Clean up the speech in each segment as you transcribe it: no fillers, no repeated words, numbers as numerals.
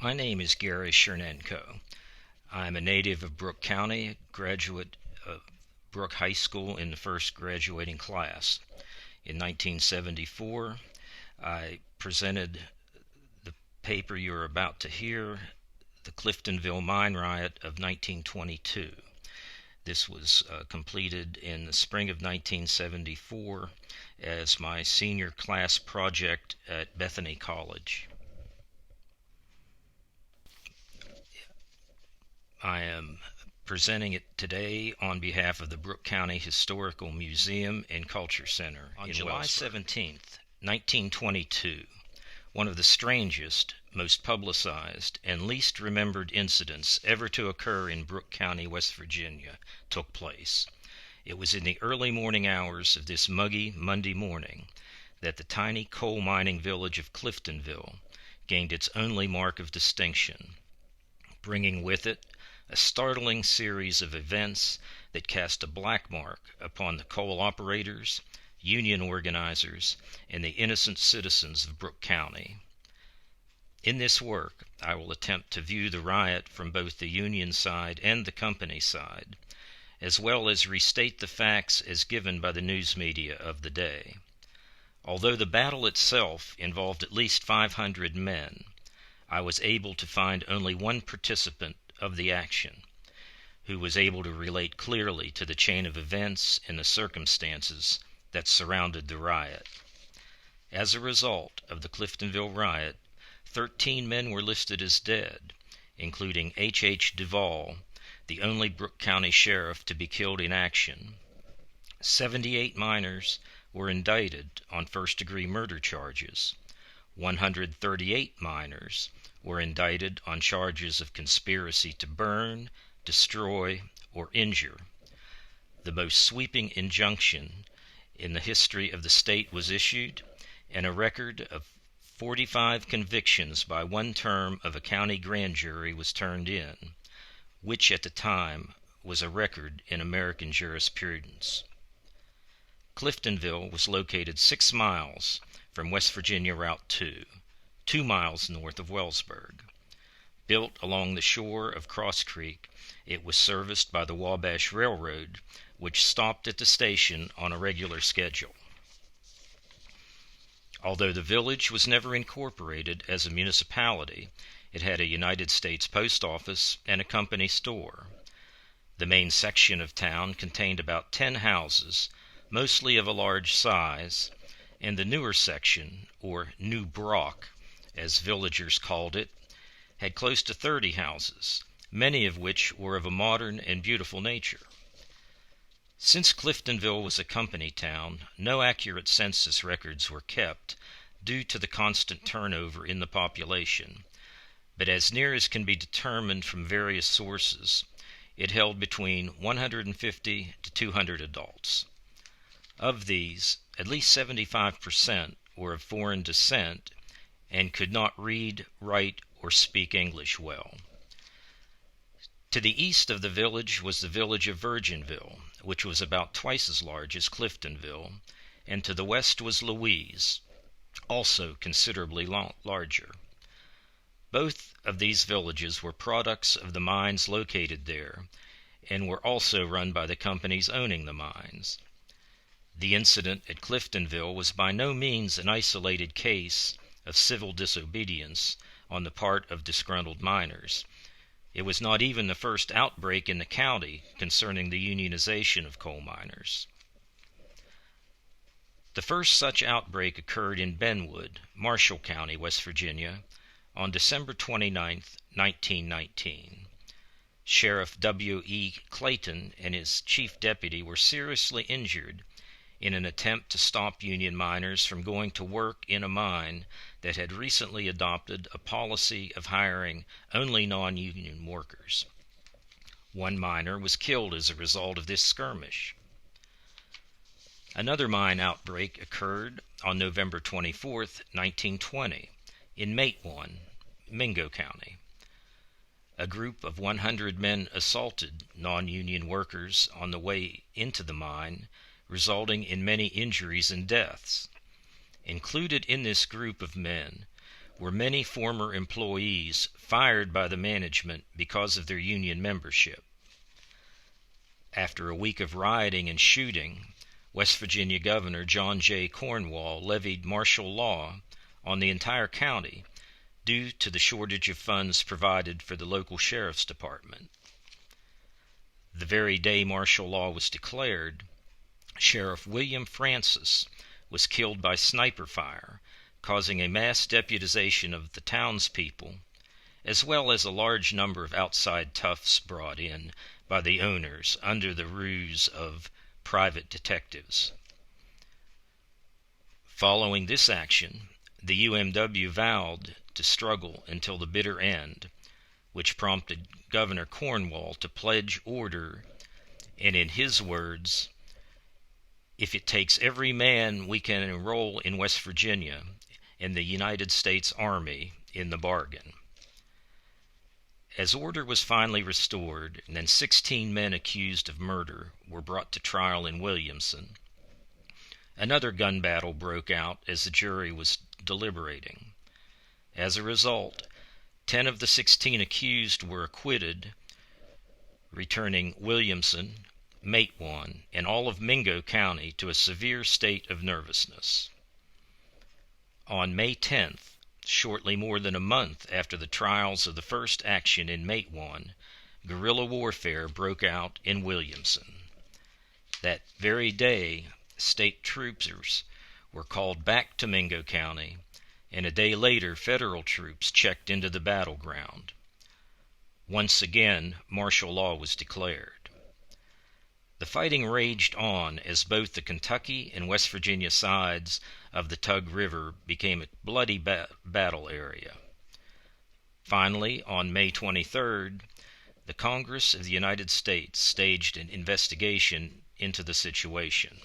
My name is Gary Chernenko. I'm a native of Brooke County, graduate of Brooke High School in the first graduating class. In 1974, I presented the paper you're about to hear, the Cliftonville Mine Riot of 1922. This was completed in the spring of 1974 as my senior class project at Bethany College. I am presenting it today on behalf of the Brooke County Historical Museum and Culture Center on July 17th, 1922. One of the strangest, most publicized, and least remembered incidents ever to occur in Brooke County, West Virginia, took place. It was in the early morning hours of this muggy Monday morning that the tiny coal mining village of Cliftonville gained its only mark of distinction, bringing with it a startling series of events that cast a black mark upon the coal operators, union organizers, and the innocent citizens of Brooke County. In this work, I will attempt to view the riot from both the union side and the company side, as well as restate the facts as given by the news media of the day. Although the battle itself involved at least 500 men, I was able to find only one participant of the action, who was able to relate clearly to the chain of events and the circumstances that surrounded the riot. As a result of the Cliftonville riot, 13 men were listed as dead, including H. Duvall, the only Brooke County sheriff to be killed in action. 78 miners were indicted on first-degree murder charges. 138 miners were indicted on charges of conspiracy to burn, destroy, or injure. The most sweeping injunction in the history of the state was issued, and a record of 45 convictions by one term of a county grand jury was turned in, which at the time was a record in American jurisprudence. Cliftonville was located 6 miles from West Virginia Route 2 miles north of Wellsburg. Built along the shore of Cross Creek, it was serviced by the Wabash Railroad, which stopped at the station on a regular schedule. Although the village was never incorporated as a municipality, it had a United States Post Office and a company store. The main section of town contained about 10 houses, mostly of a large size, and the newer section, or New Brock, as villagers called it, had close to 30 houses, many of which were of a modern and beautiful nature. Since Cliftonville was a company town, no accurate census records were kept due to the constant turnover in the population, but as near as can be determined from various sources, it held between 150 to 200 adults. Of these, at least 75% were of foreign descent and could not read, write, or speak English well. To the east of the village was the village of Virginville, which was about twice as large as Cliftonville, and to the west was Louise, also considerably larger. Both of these villages were products of the mines located there, and were also run by the companies owning the mines. The incident at Cliftonville was by no means an isolated case of civil disobedience on the part of disgruntled miners. It was not even the first outbreak in the county concerning the unionization of coal miners. The first such outbreak occurred in Benwood, Marshall County, West Virginia, on December 29, 1919. Sheriff W.E. Clayton and his chief deputy were seriously injured in an attempt to stop union miners from going to work in a mine that had recently adopted a policy of hiring only non-union workers. One miner was killed as a result of this skirmish. Another mine outbreak occurred on November 24, 1920, in Matewan, Mingo County. A group of 100 men assaulted non-union workers on the way into the mine, resulting in many injuries and deaths. Included in this group of men were many former employees fired by the management because of their union membership. After a week of rioting and shooting, West Virginia Governor John J. Cornwall levied martial law on the entire county due to the shortage of funds provided for the local sheriff's department. The very day martial law was declared, Sheriff William Francis was killed by sniper fire, causing a mass deputization of the townspeople, as well as a large number of outside toughs brought in by the owners under the ruse of private detectives. Following this action, the UMW vowed to struggle until the bitter end, which prompted Governor Cornwall to pledge order, and in his words, "If it takes every man we can enroll in West Virginia and the United States Army in the bargain." As order was finally restored, and then 16 men accused of murder were brought to trial in Williamson, another gun battle broke out as the jury was deliberating. As a result, 10 of the 16 accused were acquitted, returning Williamson, Matewan, and all of Mingo County to a severe state of nervousness. On May 10th, shortly more than a month after the trials of the first action in Matewan, guerrilla warfare broke out in Williamson. That very day, state troopers were called back to Mingo County, and a day later federal troops checked into the battleground. Once again, martial law was declared. The fighting raged on as both the Kentucky and West Virginia sides of the Tug River became a bloody battle area. Finally, on May 23rd, the Congress of the United States staged an investigation into the situation.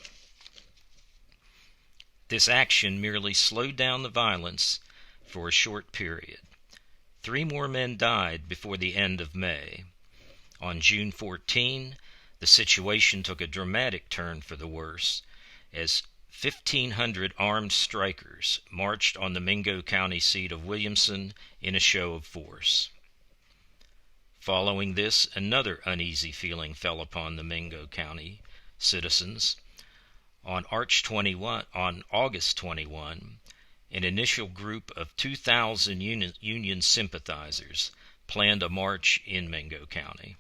This action merely slowed down the violence for a short period. 3 more men died before the end of May. On June 14, the situation took a dramatic turn for the worse as 1,500 armed strikers marched on the Mingo County seat of Williamson in a show of force. Following this, another uneasy feeling fell upon the Mingo County citizens. On August 21, an initial group of 2,000 Union sympathizers planned a march in Mingo County.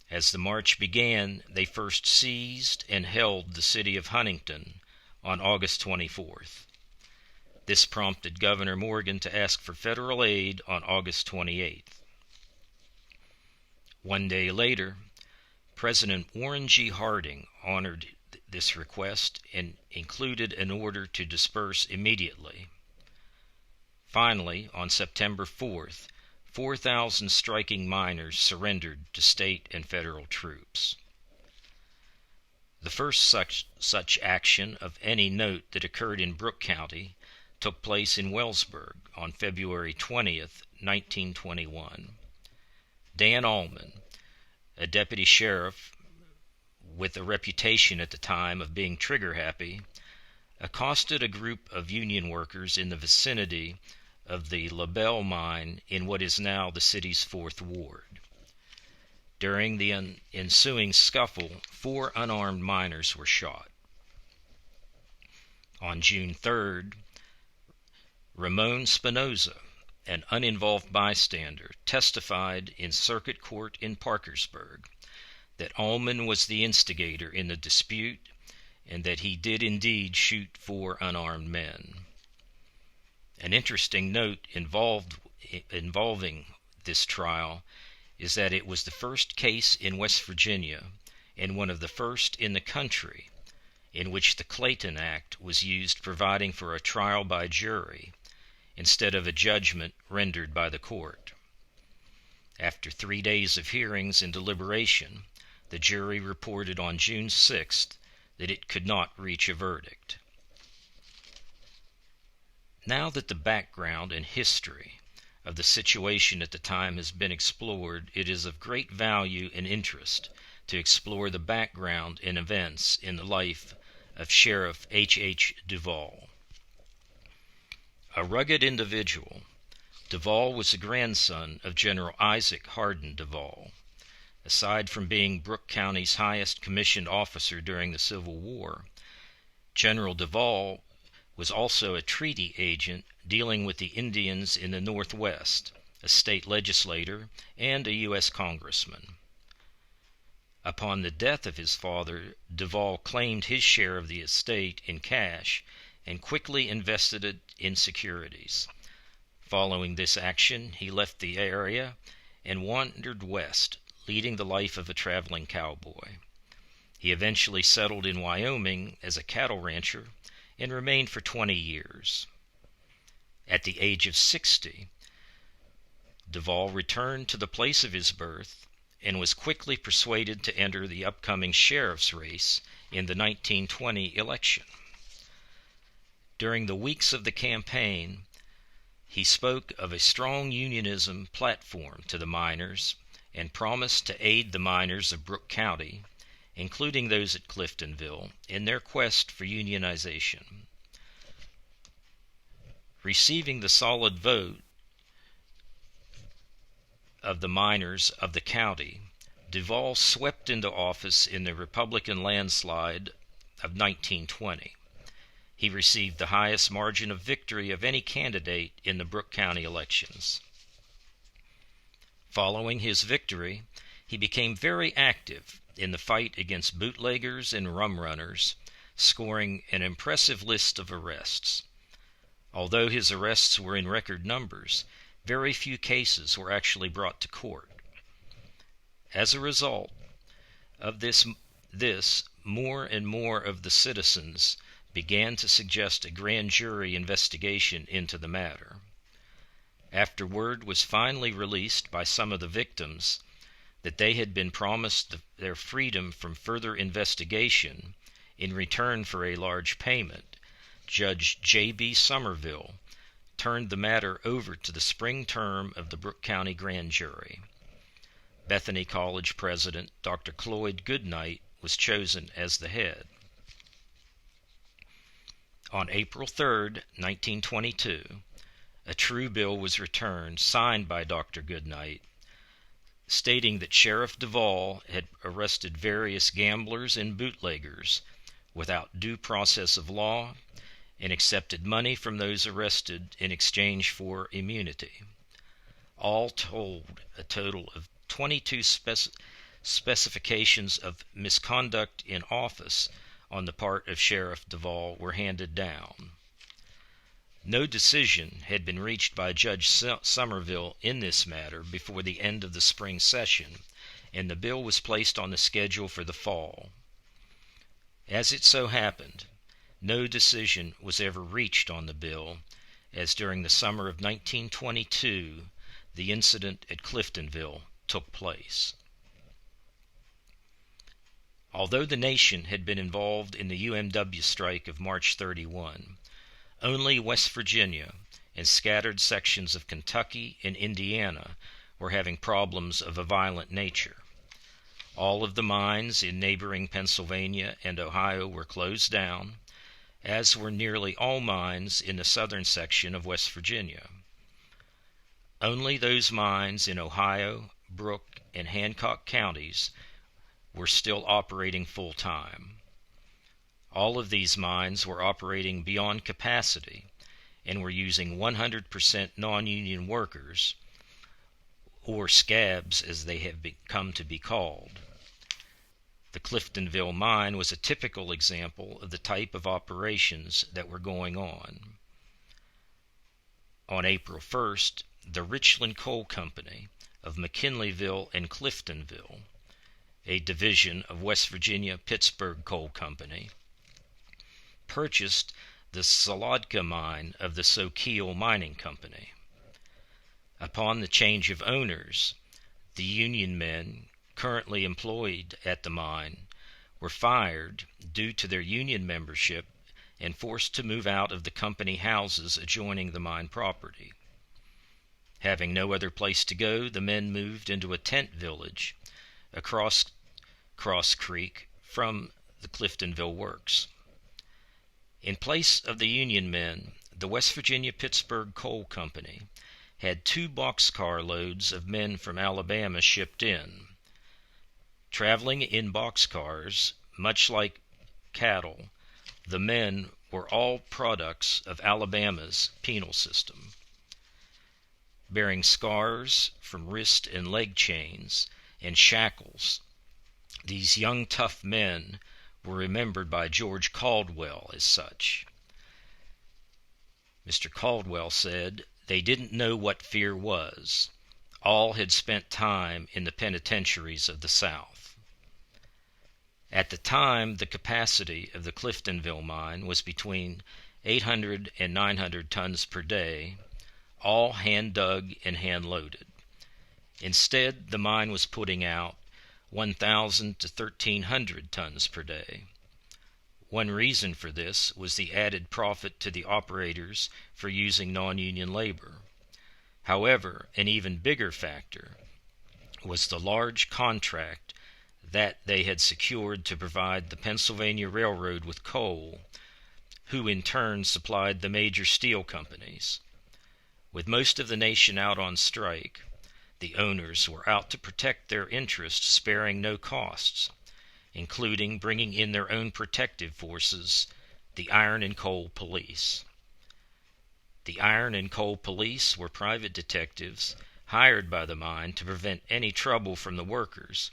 As the march began, they first seized and held the city of Huntington on August 24th. This prompted Governor Morgan to ask for federal aid on August 28th. One day later, President Warren G. Harding honored this request and included an order to disperse immediately. Finally, on September 4th, 4,000 striking miners surrendered to state and federal troops. The first such action of any note that occurred in Brooke County took place in Wellsburg on February 20th, 1921. Dan Allman, a deputy sheriff with a reputation at the time of being trigger-happy, accosted a group of Union workers in the vicinity of the LaBelle mine in what is now the city's 4th Ward. During the ensuing scuffle, 4 unarmed miners were shot. On June 3rd, Ramon Spinoza, an uninvolved bystander, testified in circuit court in Parkersburg that Allman was the instigator in the dispute and that he did indeed shoot 4 unarmed men. An interesting note involving this trial is that it was the first case in West Virginia and one of the first in the country in which the Clayton Act was used, providing for a trial by jury instead of a judgment rendered by the court. After 3 days of hearings and deliberation, the jury reported on June 6th that it could not reach a verdict. Now that the background and history of the situation at the time has been explored, it is of great value and interest to explore the background and events in the life of Sheriff H.H. Duval. A rugged individual, Duvall was the grandson of General Isaac Hardin Duvall. Aside from being Brooke County's highest commissioned officer during the Civil War, General Duvall was also a treaty agent dealing with the Indians in the Northwest, a state legislator, and a U.S. congressman. Upon the death of his father, Duvall claimed his share of the estate in cash and quickly invested it in securities. Following this action, he left the area and wandered west, leading the life of a traveling cowboy. He eventually settled in Wyoming as a cattle rancher and remained for 20 years. At the age of 60, Duvall returned to the place of his birth and was quickly persuaded to enter the upcoming sheriff's race in the 1920 election. During the weeks of the campaign, he spoke of a strong unionism platform to the miners and promised to aid the miners of Brooke County, including those at Cliftonville, in their quest for unionization. Receiving the solid vote of the miners of the county, Duvall swept into office in the Republican landslide of 1920. He received the highest margin of victory of any candidate in the Brooke County elections. Following his victory, he became very active in the fight against bootleggers and rum runners, scoring an impressive list of arrests. Although his arrests were in record numbers, very few cases were actually brought to court. As a result of this, more and more of the citizens began to suggest a grand jury investigation into the matter. After word was finally released by some of the victims that they had been promised their freedom from further investigation in return for a large payment, Judge J.B. Somerville turned the matter over to the spring term of the Brooke County Grand Jury. Bethany College president Dr. Cloyd Goodnight was chosen as the head. On April 3, 1922, a true bill was returned, signed by Dr. Goodnight, stating that Sheriff Duvall had arrested various gamblers and bootleggers without due process of law and accepted money from those arrested in exchange for immunity. All told, a total of 22 specifications of misconduct in office on the part of Sheriff Duvall were handed down. No decision had been reached by Judge Somerville in this matter before the end of the spring session, and the bill was placed on the schedule for the fall. As it so happened, no decision was ever reached on the bill, as during the summer of 1922, the incident at Cliftonville took place. Although the nation had been involved in the UMW strike of March 31, only West Virginia and scattered sections of Kentucky and Indiana were having problems of a violent nature. All of the mines in neighboring Pennsylvania and Ohio were closed down, as were nearly all mines in the southern section of West Virginia. Only those mines in Ohio, Brooke, and Hancock counties were still operating full-time. All of these mines were operating beyond capacity and were using 100% non-union workers, or scabs as they have come to be called. The Cliftonville mine was a typical example of the type of operations that were going on. On April 1st, the Richland Coal Company of McKinleyville and Cliftonville, a division of West Virginia Pittsburgh Coal Company, purchased the Salodka mine of the Soquel Mining Company. Upon the change of owners, the union men currently employed at the mine were fired due to their union membership and forced to move out of the company houses adjoining the mine property. Having no other place to go, the men moved into a tent village across Cross Creek from the Cliftonville works. In place of the union men, the West Virginia-Pittsburgh Coal Company had 2 boxcar loads of men from Alabama shipped in. Traveling in boxcars, much like cattle, the men were all products of Alabama's penal system. Bearing scars from wrist and leg chains and shackles, these young tough men were remembered by George Caldwell as such. Mr. Caldwell said, "They didn't know what fear was. All had spent time in the penitentiaries of the South." At the time, the capacity of the Cliftonville mine was between 800 and 900 tons per day, all hand-dug and hand-loaded. Instead, the mine was putting out 1,000 to 1,300 tons per day. One reason for this was the added profit to the operators for using non-union labor. However, an even bigger factor was the large contract that they had secured to provide the Pennsylvania Railroad with coal, who in turn supplied the major steel companies. With most of the nation out on strike, the owners were out to protect their interests, sparing no costs, including bringing in their own protective forces, the Iron and Coal Police. The Iron and Coal Police were private detectives hired by the mine to prevent any trouble from the workers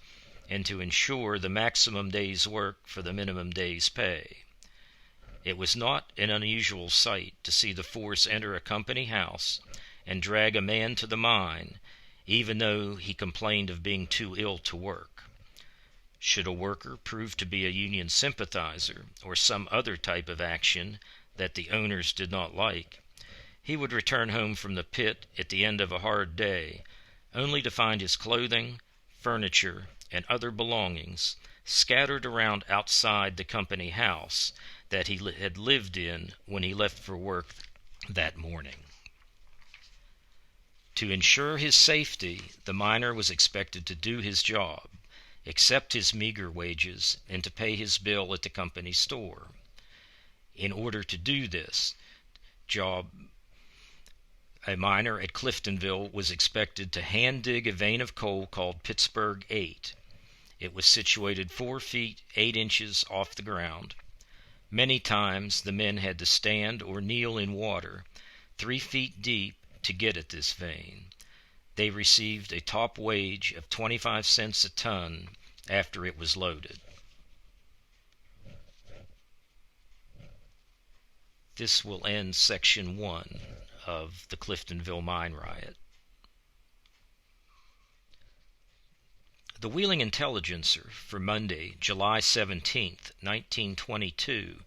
and to ensure the maximum day's work for the minimum day's pay. It was not an unusual sight to see the force enter a company house and drag a man to the mine, even though he complained of being too ill to work. Should a worker prove to be a union sympathizer or some other type of action that the owners did not like, he would return home from the pit at the end of a hard day, only to find his clothing, furniture, and other belongings scattered around outside the company house that he had lived in when he left for work that morning. To ensure his safety, the miner was expected to do his job, accept his meager wages, and to pay his bill at the company store. In order to do this job, a miner at Cliftonville was expected to hand dig a vein of coal called Pittsburgh 8. It was situated 4 feet 8 inches off the ground. Many times the men had to stand or kneel in water 3 feet deep to get at this vein. They received a top wage of 25 cents a ton after it was loaded. This will end section 1 of the Cliftonville mine riot. The Wheeling Intelligencer for Monday, July 17, 1922,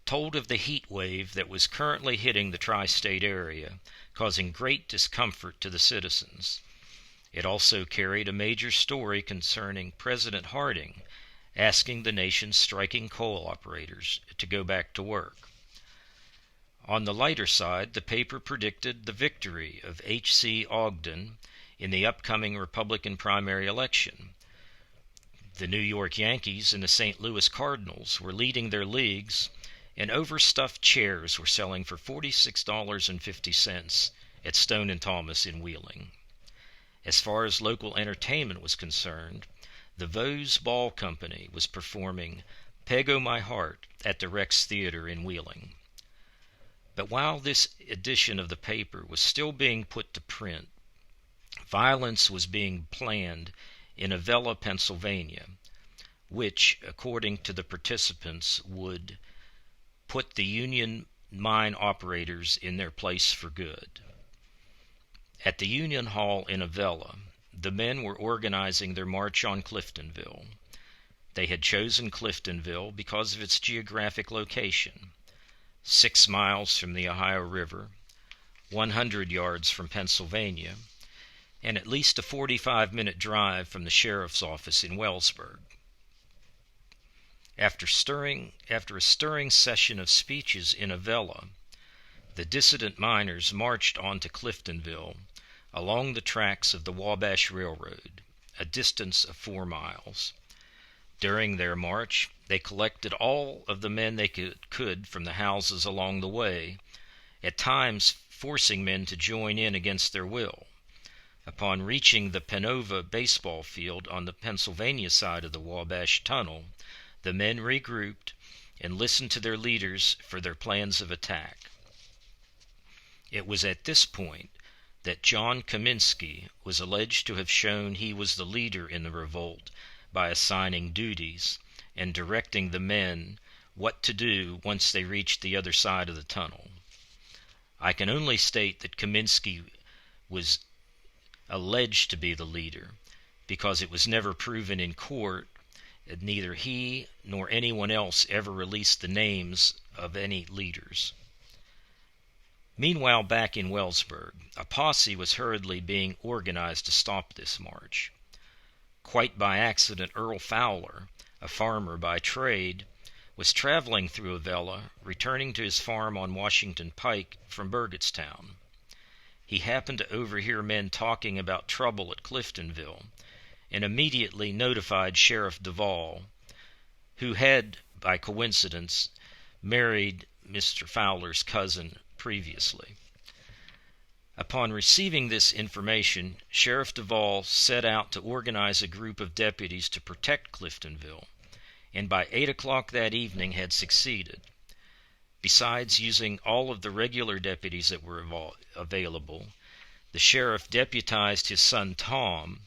told of the heat wave that was currently hitting the tri-state area, causing great discomfort to the citizens. It also carried a major story concerning President Harding asking the nation's striking coal operators to go back to work. On the lighter side, the paper predicted the victory of H.C. Ogden in the upcoming Republican primary election. The New York Yankees and the St. Louis Cardinals were leading their leagues, and overstuffed chairs were selling for $46.50 at Stone & Thomas in Wheeling. As far as local entertainment was concerned, the Vose Ball Company was performing Peg O' My Heart at the Rex Theater in Wheeling. But while this edition of the paper was still being put to print, violence was being planned in Avella, Pennsylvania, which, according to the participants, would put the Union mine operators in their place for good. At the Union Hall in Avella, the men were organizing their march on Cliftonville. They had chosen Cliftonville because of its geographic location, 6 miles from the Ohio River, 100 yards from Pennsylvania, and at least a 45-minute drive from the sheriff's office in Wellsburg. After a stirring session of speeches in Avella, the dissident miners marched on to Cliftonville along the tracks of the Wabash Railroad, a distance of 4 miles. During their march, they collected all of the men they could from the houses along the way at times forcing men to join in against their will. Upon reaching the Panova baseball field on the Pennsylvania side of the Wabash Tunnel, the men regrouped and listened to their leaders for their plans of attack. It was at this point that John Kaminsky was alleged to have shown he was the leader in the revolt by assigning duties and directing the men what to do once they reached the other side of the tunnel. I can only state that Kaminsky was alleged to be the leader, because it was never proven in court, and neither he nor anyone else ever released the names of any leaders. Meanwhile, back in Wellsburg, a posse was hurriedly being organized to stop this march. Quite by accident, Earl Fowler, a farmer by trade, was traveling through Avella, returning to his farm on Washington Pike from Burgettstown. He happened to overhear men talking about trouble at Cliftonville, and immediately notified Sheriff Duvall, who had, by coincidence, married Mr. Fowler's cousin previously. Upon receiving this information, Sheriff Duvall set out to organize a group of deputies to protect Cliftonville, and by 8 o'clock that evening had succeeded. Besides using all of the regular deputies that were available, the sheriff deputized his son Tom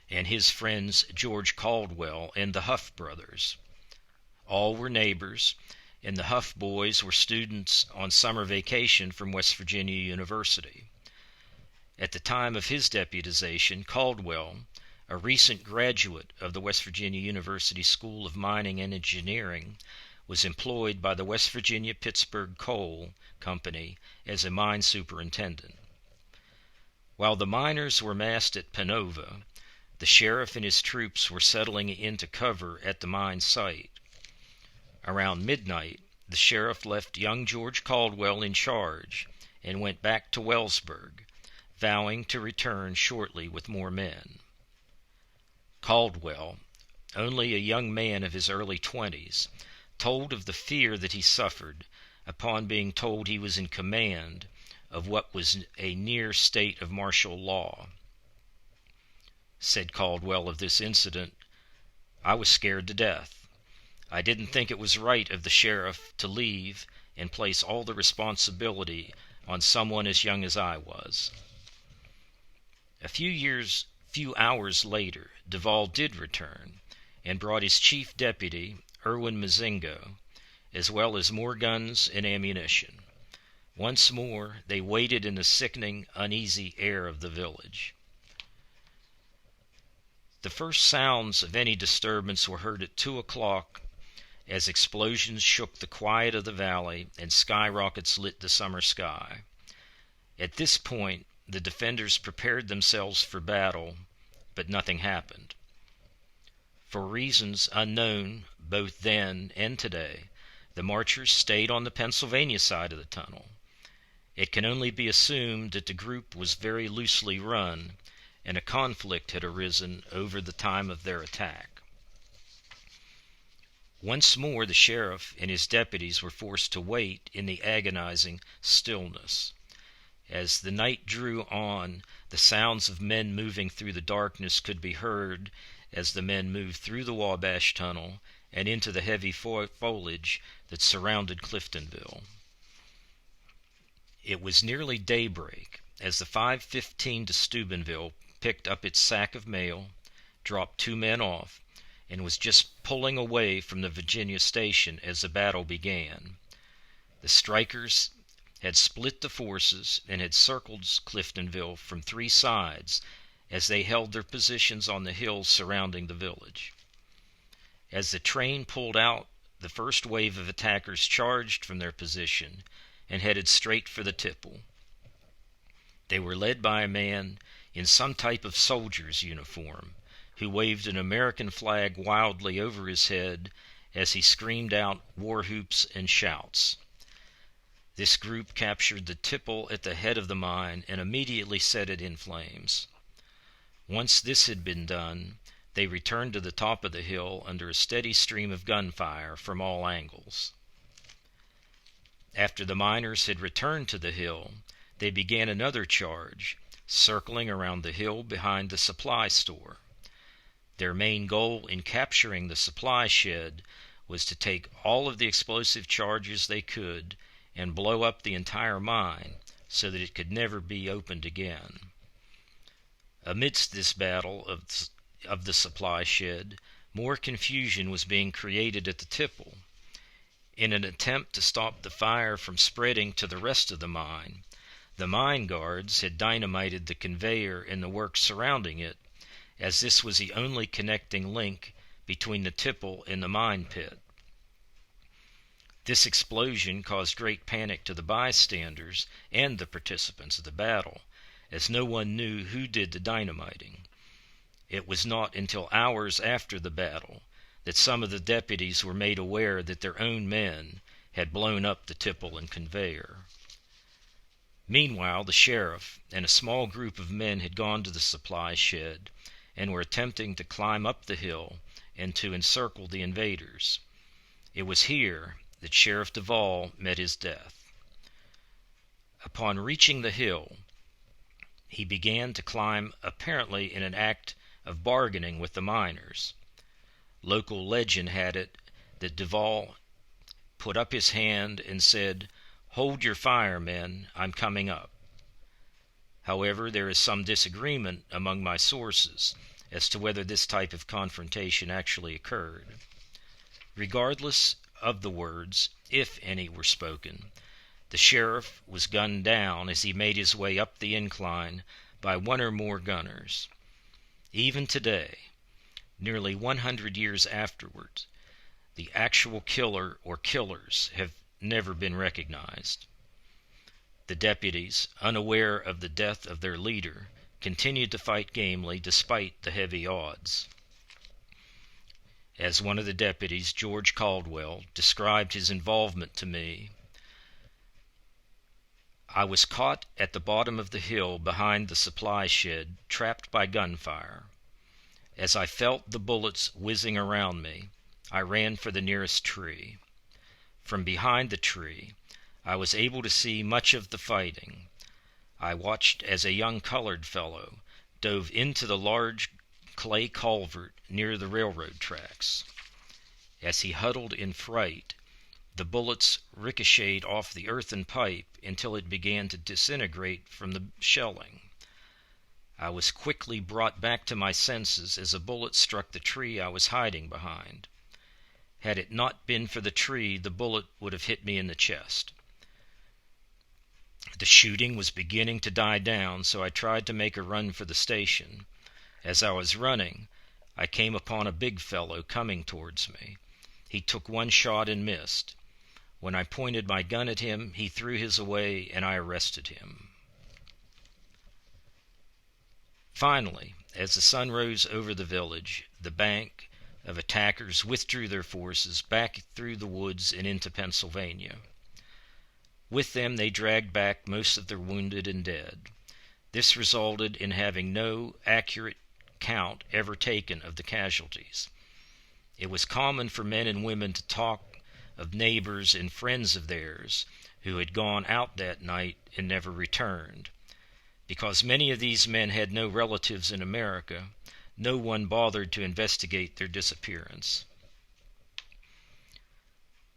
and his friends George Caldwell and the Huff brothers. All were neighbors, and the Huff boys were students on summer vacation from West Virginia University. At the time of his deputization, Caldwell, a recent graduate of the West Virginia University School of Mining and Engineering, was employed by the West Virginia Pittsburgh Coal Company as a mine superintendent. While the miners were massed at Panova, the sheriff and his troops were settling into cover at the mine site. Around midnight, the sheriff left young George Caldwell in charge and went back to Wellsburg, vowing to return shortly with more men. Caldwell, only a young man of his early 20s, told of the fear that he suffered upon being told he was in command of what was a near state of martial law. Said Caldwell of this incident, "I was scared to death. I didn't think it was right of the sheriff to leave and place all the responsibility on someone as young as I was." A few hours later, Duvall did return and brought his chief deputy, Erwin Mazingo, as well as more guns and ammunition. Once more they waited in the sickening, uneasy air of the village. The first sounds of any disturbance were heard at 2 o'clock, as explosions shook the quiet of the valley and skyrockets lit the summer sky. At this point, the defenders prepared themselves for battle, but nothing happened. For reasons unknown both then and today, the marchers stayed on the Pennsylvania side of the tunnel. It can only be assumed that the group was very loosely run, and a conflict had arisen over the time of their attack. Once more the sheriff and his deputies were forced to wait in the agonizing stillness. As the night drew on, the sounds of men moving through the darkness could be heard as the men moved through the Wabash Tunnel and into the heavy foliage that surrounded Cliftonville. It was nearly daybreak as the 5:15 to Steubenville picked up its sack of mail, dropped 2 men off, and was just pulling away from the Virginia station as the battle began. The strikers had split the forces and had circled Cliftonville from 3 sides as they held their positions on the hills surrounding the village. As the train pulled out, the first wave of attackers charged from their position and headed straight for the tipple. They were led by a man in some type of soldier's uniform, who waved an American flag wildly over his head as he screamed out war whoops and shouts. This group captured the tipple at the head of the mine and immediately set it in flames. Once this had been done, they returned to the top of the hill under a steady stream of gunfire from all angles. After the miners had returned to the hill, they began another charge, circling around the hill behind the supply store. Their main goal in capturing the supply shed was to take all of the explosive charges they could and blow up the entire mine so that it could never be opened again. Amidst this battle of the supply shed, more confusion was being created at the tipple. In an attempt to stop the fire from spreading to the rest of the mine guards had dynamited the conveyor and the works surrounding it, as this was the only connecting link between the tipple and the mine pit. This explosion caused great panic to the bystanders and the participants of the battle, as no one knew who did the dynamiting. It was not until hours after the battle that some of the deputies were made aware that their own men had blown up the tipple and conveyor. Meanwhile, the sheriff and a small group of men had gone to the supply shed and were attempting to climb up the hill and to encircle the invaders. It was here that Sheriff Duvall met his death. Upon reaching the hill, he began to climb, apparently in an act of bargaining with the miners. Local legend had it that Duvall put up his hand and said, "Hold your fire, men, I'm coming up." However, there is some disagreement among my sources as to whether this type of confrontation actually occurred. Regardless of the words, if any were spoken, the sheriff was gunned down as he made his way up the incline by one or more gunners. Even today, nearly 100 years afterwards, the actual killer or killers have never been recognized. The deputies, unaware of the death of their leader, continued to fight gamely despite the heavy odds. As one of the deputies, George Caldwell, described his involvement to me, "I was caught at the bottom of the hill behind the supply shed, trapped by gunfire. As I felt the bullets whizzing around me, I ran for the nearest tree. From behind the tree, I was able to see much of the fighting. I watched as a young colored fellow dove into the large clay culvert near the railroad tracks. As he huddled in fright, the bullets ricocheted off the earthen pipe until it began to disintegrate from the shelling. I was quickly brought back to my senses as a bullet struck the tree I was hiding behind. Had it not been for the tree, the bullet would have hit me in the chest. The shooting was beginning to die down, so I tried to make a run for the station. As I was running, I came upon a big fellow coming towards me. He took one shot and missed. When I pointed my gun at him, he threw his away and I arrested him." Finally, as the sun rose over the village, the bank of attackers withdrew their forces back through the woods and into Pennsylvania. With them they dragged back most of their wounded and dead. This resulted in having no accurate count ever taken of the casualties. It was common for men and women to talk of neighbors and friends of theirs who had gone out that night and never returned. Because many of these men had no relatives in America, no one bothered to investigate their disappearance.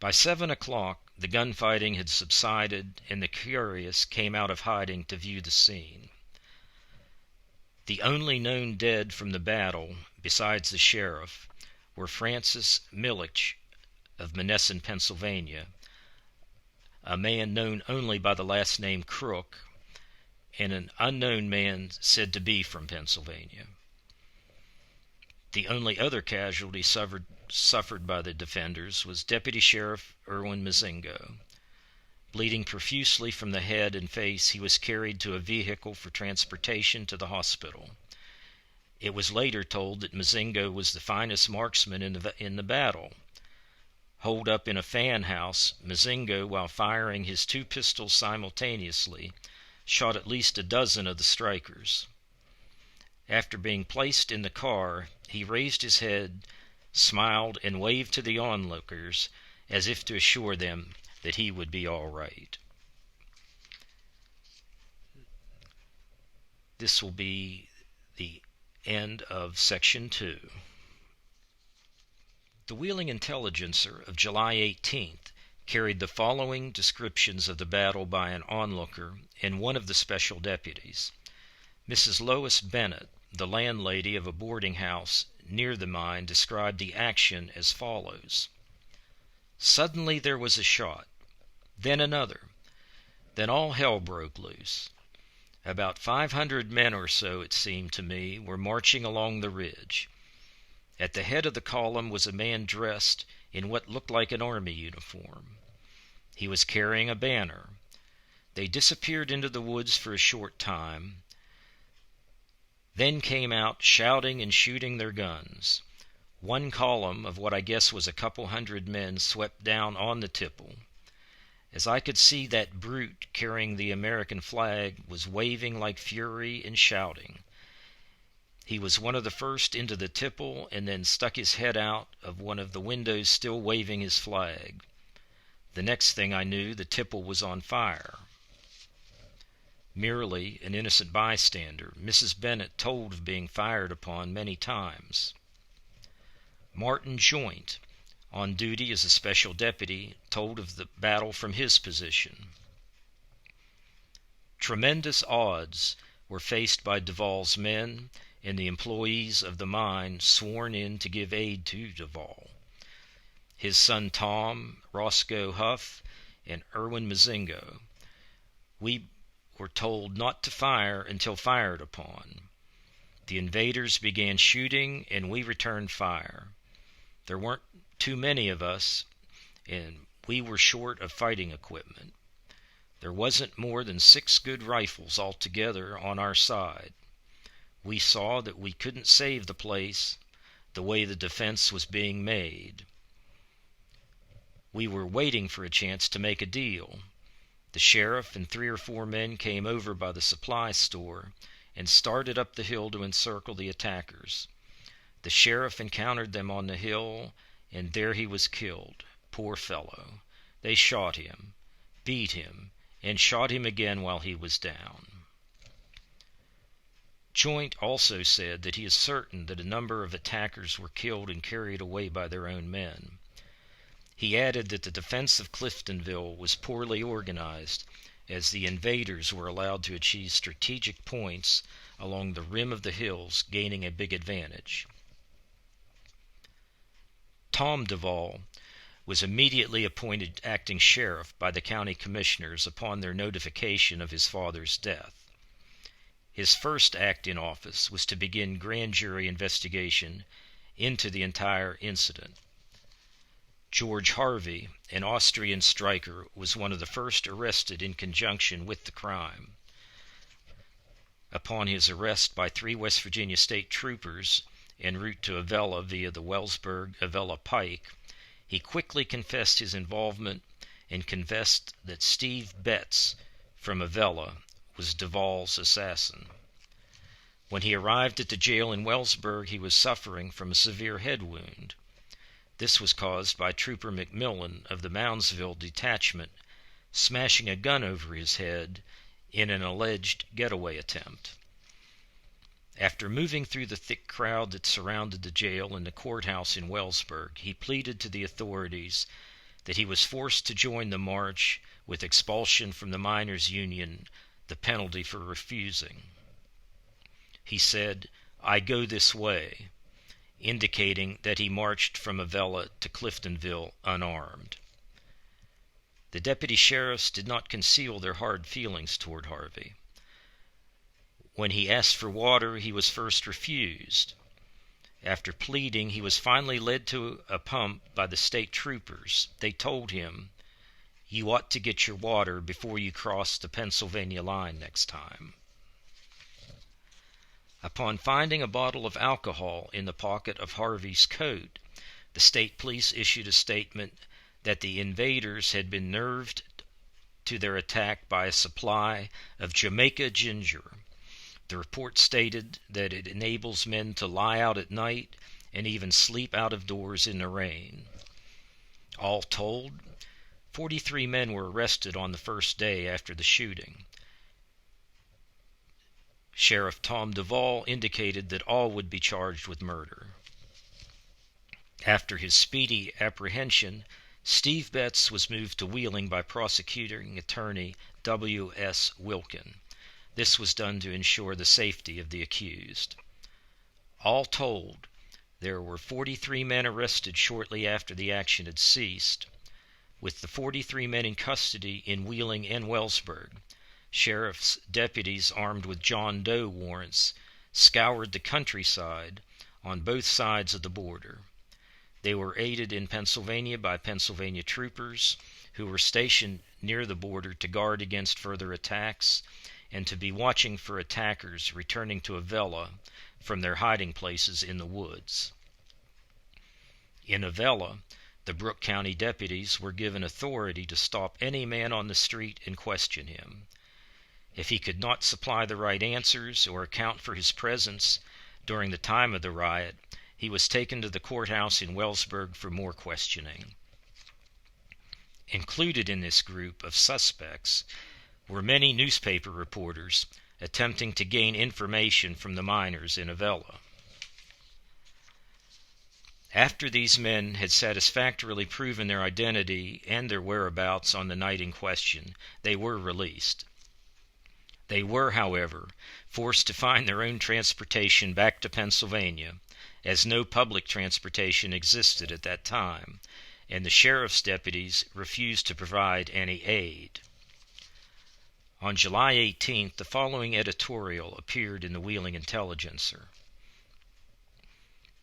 By 7 o'clock, the gunfighting had subsided, and the curious came out of hiding to view the scene. The only known dead from the battle, besides the sheriff, were Francis Millich of Monessen, Pennsylvania, a man known only by the last name Crook, and an unknown man said to be from Pennsylvania. The only other casualty suffered by the defenders was Deputy Sheriff Erwin Mazingo. Bleeding profusely from the head and face, he was carried to a vehicle for transportation to the hospital. It was later told that Mazingo was the finest marksman in the battle. Holed up in a fan house, Mazingo, while firing his 2 pistols simultaneously, shot at least a dozen of the strikers. After being placed in the car, he raised his head, smiled, and waved to the onlookers as if to assure them, that he would be all right. This will be the end of Section 2. The Wheeling Intelligencer of July 18th carried the following descriptions of the battle by an onlooker and one of the special deputies. Mrs. Lois Bennett, the landlady of a boarding house near the mine, described the action as follows. Suddenly there was a shot, then another, then all hell broke loose. About 500 men or so, it seemed to me, were marching along the ridge. At the head of the column was a man dressed in what looked like an army uniform. He was carrying a banner. They disappeared into the woods for a short time, then came out shouting and shooting their guns. One column of what I guess was a couple hundred men swept down on the tipple. As I could see, that brute carrying the American flag was waving like fury and shouting. He was one of the first into the tipple and then stuck his head out of one of the windows, still waving his flag. The next thing I knew, the tipple was on fire. Merely an innocent bystander, Mrs. Bennett told of being fired upon many times. Martin Joint, on duty as a special deputy, told of the battle from his position. Tremendous odds were faced by Duvall's men and the employees of the mine sworn in to give aid to Duvall. His son Tom, Roscoe Huff, and Irwin Mazingo. We were told not to fire until fired upon. The invaders began shooting and we returned fire. There weren't too many of us, and we were short of fighting equipment. There wasn't more than 6 good rifles altogether on our side. We saw that we couldn't save the place the way the defense was being made. We were waiting for a chance to make a deal. The sheriff and 3 or 4 men came over by the supply store and started up the hill to encircle the attackers. The sheriff encountered them on the hill, and there he was killed. Poor fellow. They shot him, beat him, and shot him again while he was down. Joint also said that he is certain that a number of attackers were killed and carried away by their own men. He added that the defense of Cliftonville was poorly organized, as the invaders were allowed to achieve strategic points along the rim of the hills, gaining a big advantage. Tom Duvall was immediately appointed acting sheriff by the county commissioners upon their notification of his father's death. His first act in office was to begin grand jury investigation into the entire incident. George Harvey, an Austrian striker, was one of the first arrested in conjunction with the crime. Upon his arrest by 3 West Virginia state troopers en route to Avella via the Wellsburg-Avella Pike, he quickly confessed his involvement and confessed that Steve Betts from Avella was Duvall's assassin. When he arrived at the jail in Wellsburg, he was suffering from a severe head wound. This was caused by Trooper McMillan of the Moundsville detachment smashing a gun over his head in an alleged getaway attempt. After moving through the thick crowd that surrounded the jail and the courthouse in Wellsburg, he pleaded to the authorities that he was forced to join the march, with expulsion from the miners' union the penalty for refusing. He said, "I go this way," indicating that he marched from Avella to Cliftonville unarmed. The deputy sheriffs did not conceal their hard feelings toward Harvey. When he asked for water, he was first refused. After pleading, he was finally led to a pump by the state troopers. They told him, "You ought to get your water before you cross the Pennsylvania line next time." Upon finding a bottle of alcohol in the pocket of Harvey's coat, the state police issued a statement that the invaders had been nerved to their attack by a supply of Jamaica ginger. The report stated that it enables men to lie out at night and even sleep out of doors in the rain. All told, 43 men were arrested on the first day after the shooting. Sheriff Tom Duvall indicated that all would be charged with murder. After his speedy apprehension, Steve Betts was moved to Wheeling by prosecuting attorney W.S. Wilkin. This was done to ensure the safety of the accused. All told, there were 43 men arrested shortly after the action had ceased. With the 43 men in custody in Wheeling and Wellsburg, sheriff's deputies armed with John Doe warrants scoured the countryside on both sides of the border. They were aided in Pennsylvania by Pennsylvania troopers who were stationed near the border to guard against further attacks and to be watching for attackers returning to Avella from their hiding places in the woods. In Avella, the Brooke County deputies were given authority to stop any man on the street and question him. If he could not supply the right answers or account for his presence during the time of the riot, he was taken to the courthouse in Wellsburg for more questioning. Included in this group of suspects were many newspaper reporters attempting to gain information from the miners in Avella. After these men had satisfactorily proven their identity and their whereabouts on the night in question, they were released. They were, however, forced to find their own transportation back to Pennsylvania, as no public transportation existed at that time, and the sheriff's deputies refused to provide any aid. On July 18th, the following editorial appeared in the Wheeling Intelligencer.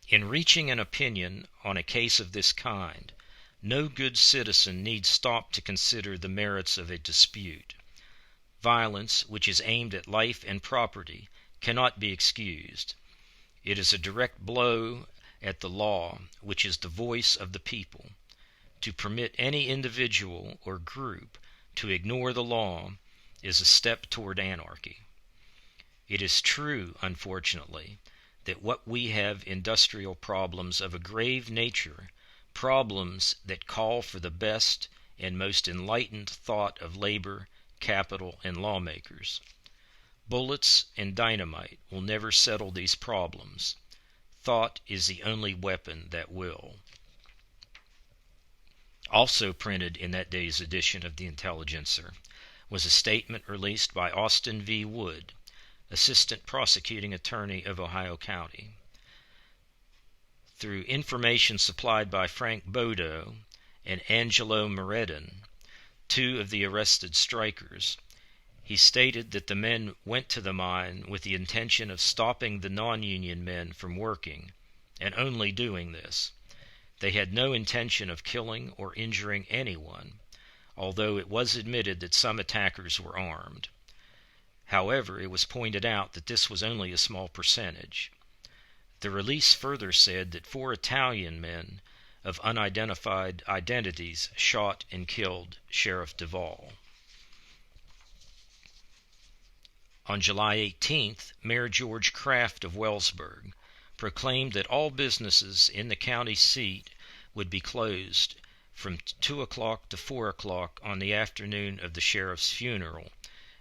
In reaching an opinion on a case of this kind, no good citizen need stop to consider the merits of a dispute. Violence, which is aimed at life and property, cannot be excused. It is a direct blow at the law, which is the voice of the people. To permit any individual or group to ignore the law is a step toward anarchy. It is true, unfortunately, that what we have industrial problems of a grave nature, problems that call for the best and most enlightened thought of labor, capital, and lawmakers. Bullets and dynamite will never settle these problems. Thought is the only weapon that will. Also printed in that day's edition of the Intelligencer was a statement released by Austin V. Wood, Assistant Prosecuting Attorney of Ohio County. Through information supplied by Frank Bodo and Angelo Meredin, two of the arrested strikers, he stated that the men went to the mine with the intention of stopping the non-union men from working, and only doing this. They had no intention of killing or injuring anyone, although it was admitted that some attackers were armed. However, it was pointed out that this was only a small percentage. The release further said that 4 Italian men of unidentified identities shot and killed Sheriff Duvall. On July 18th, Mayor George Kraft of Wellsburg proclaimed that all businesses in the county seat would be closed from 2 o'clock to 4 o'clock on the afternoon of the sheriff's funeral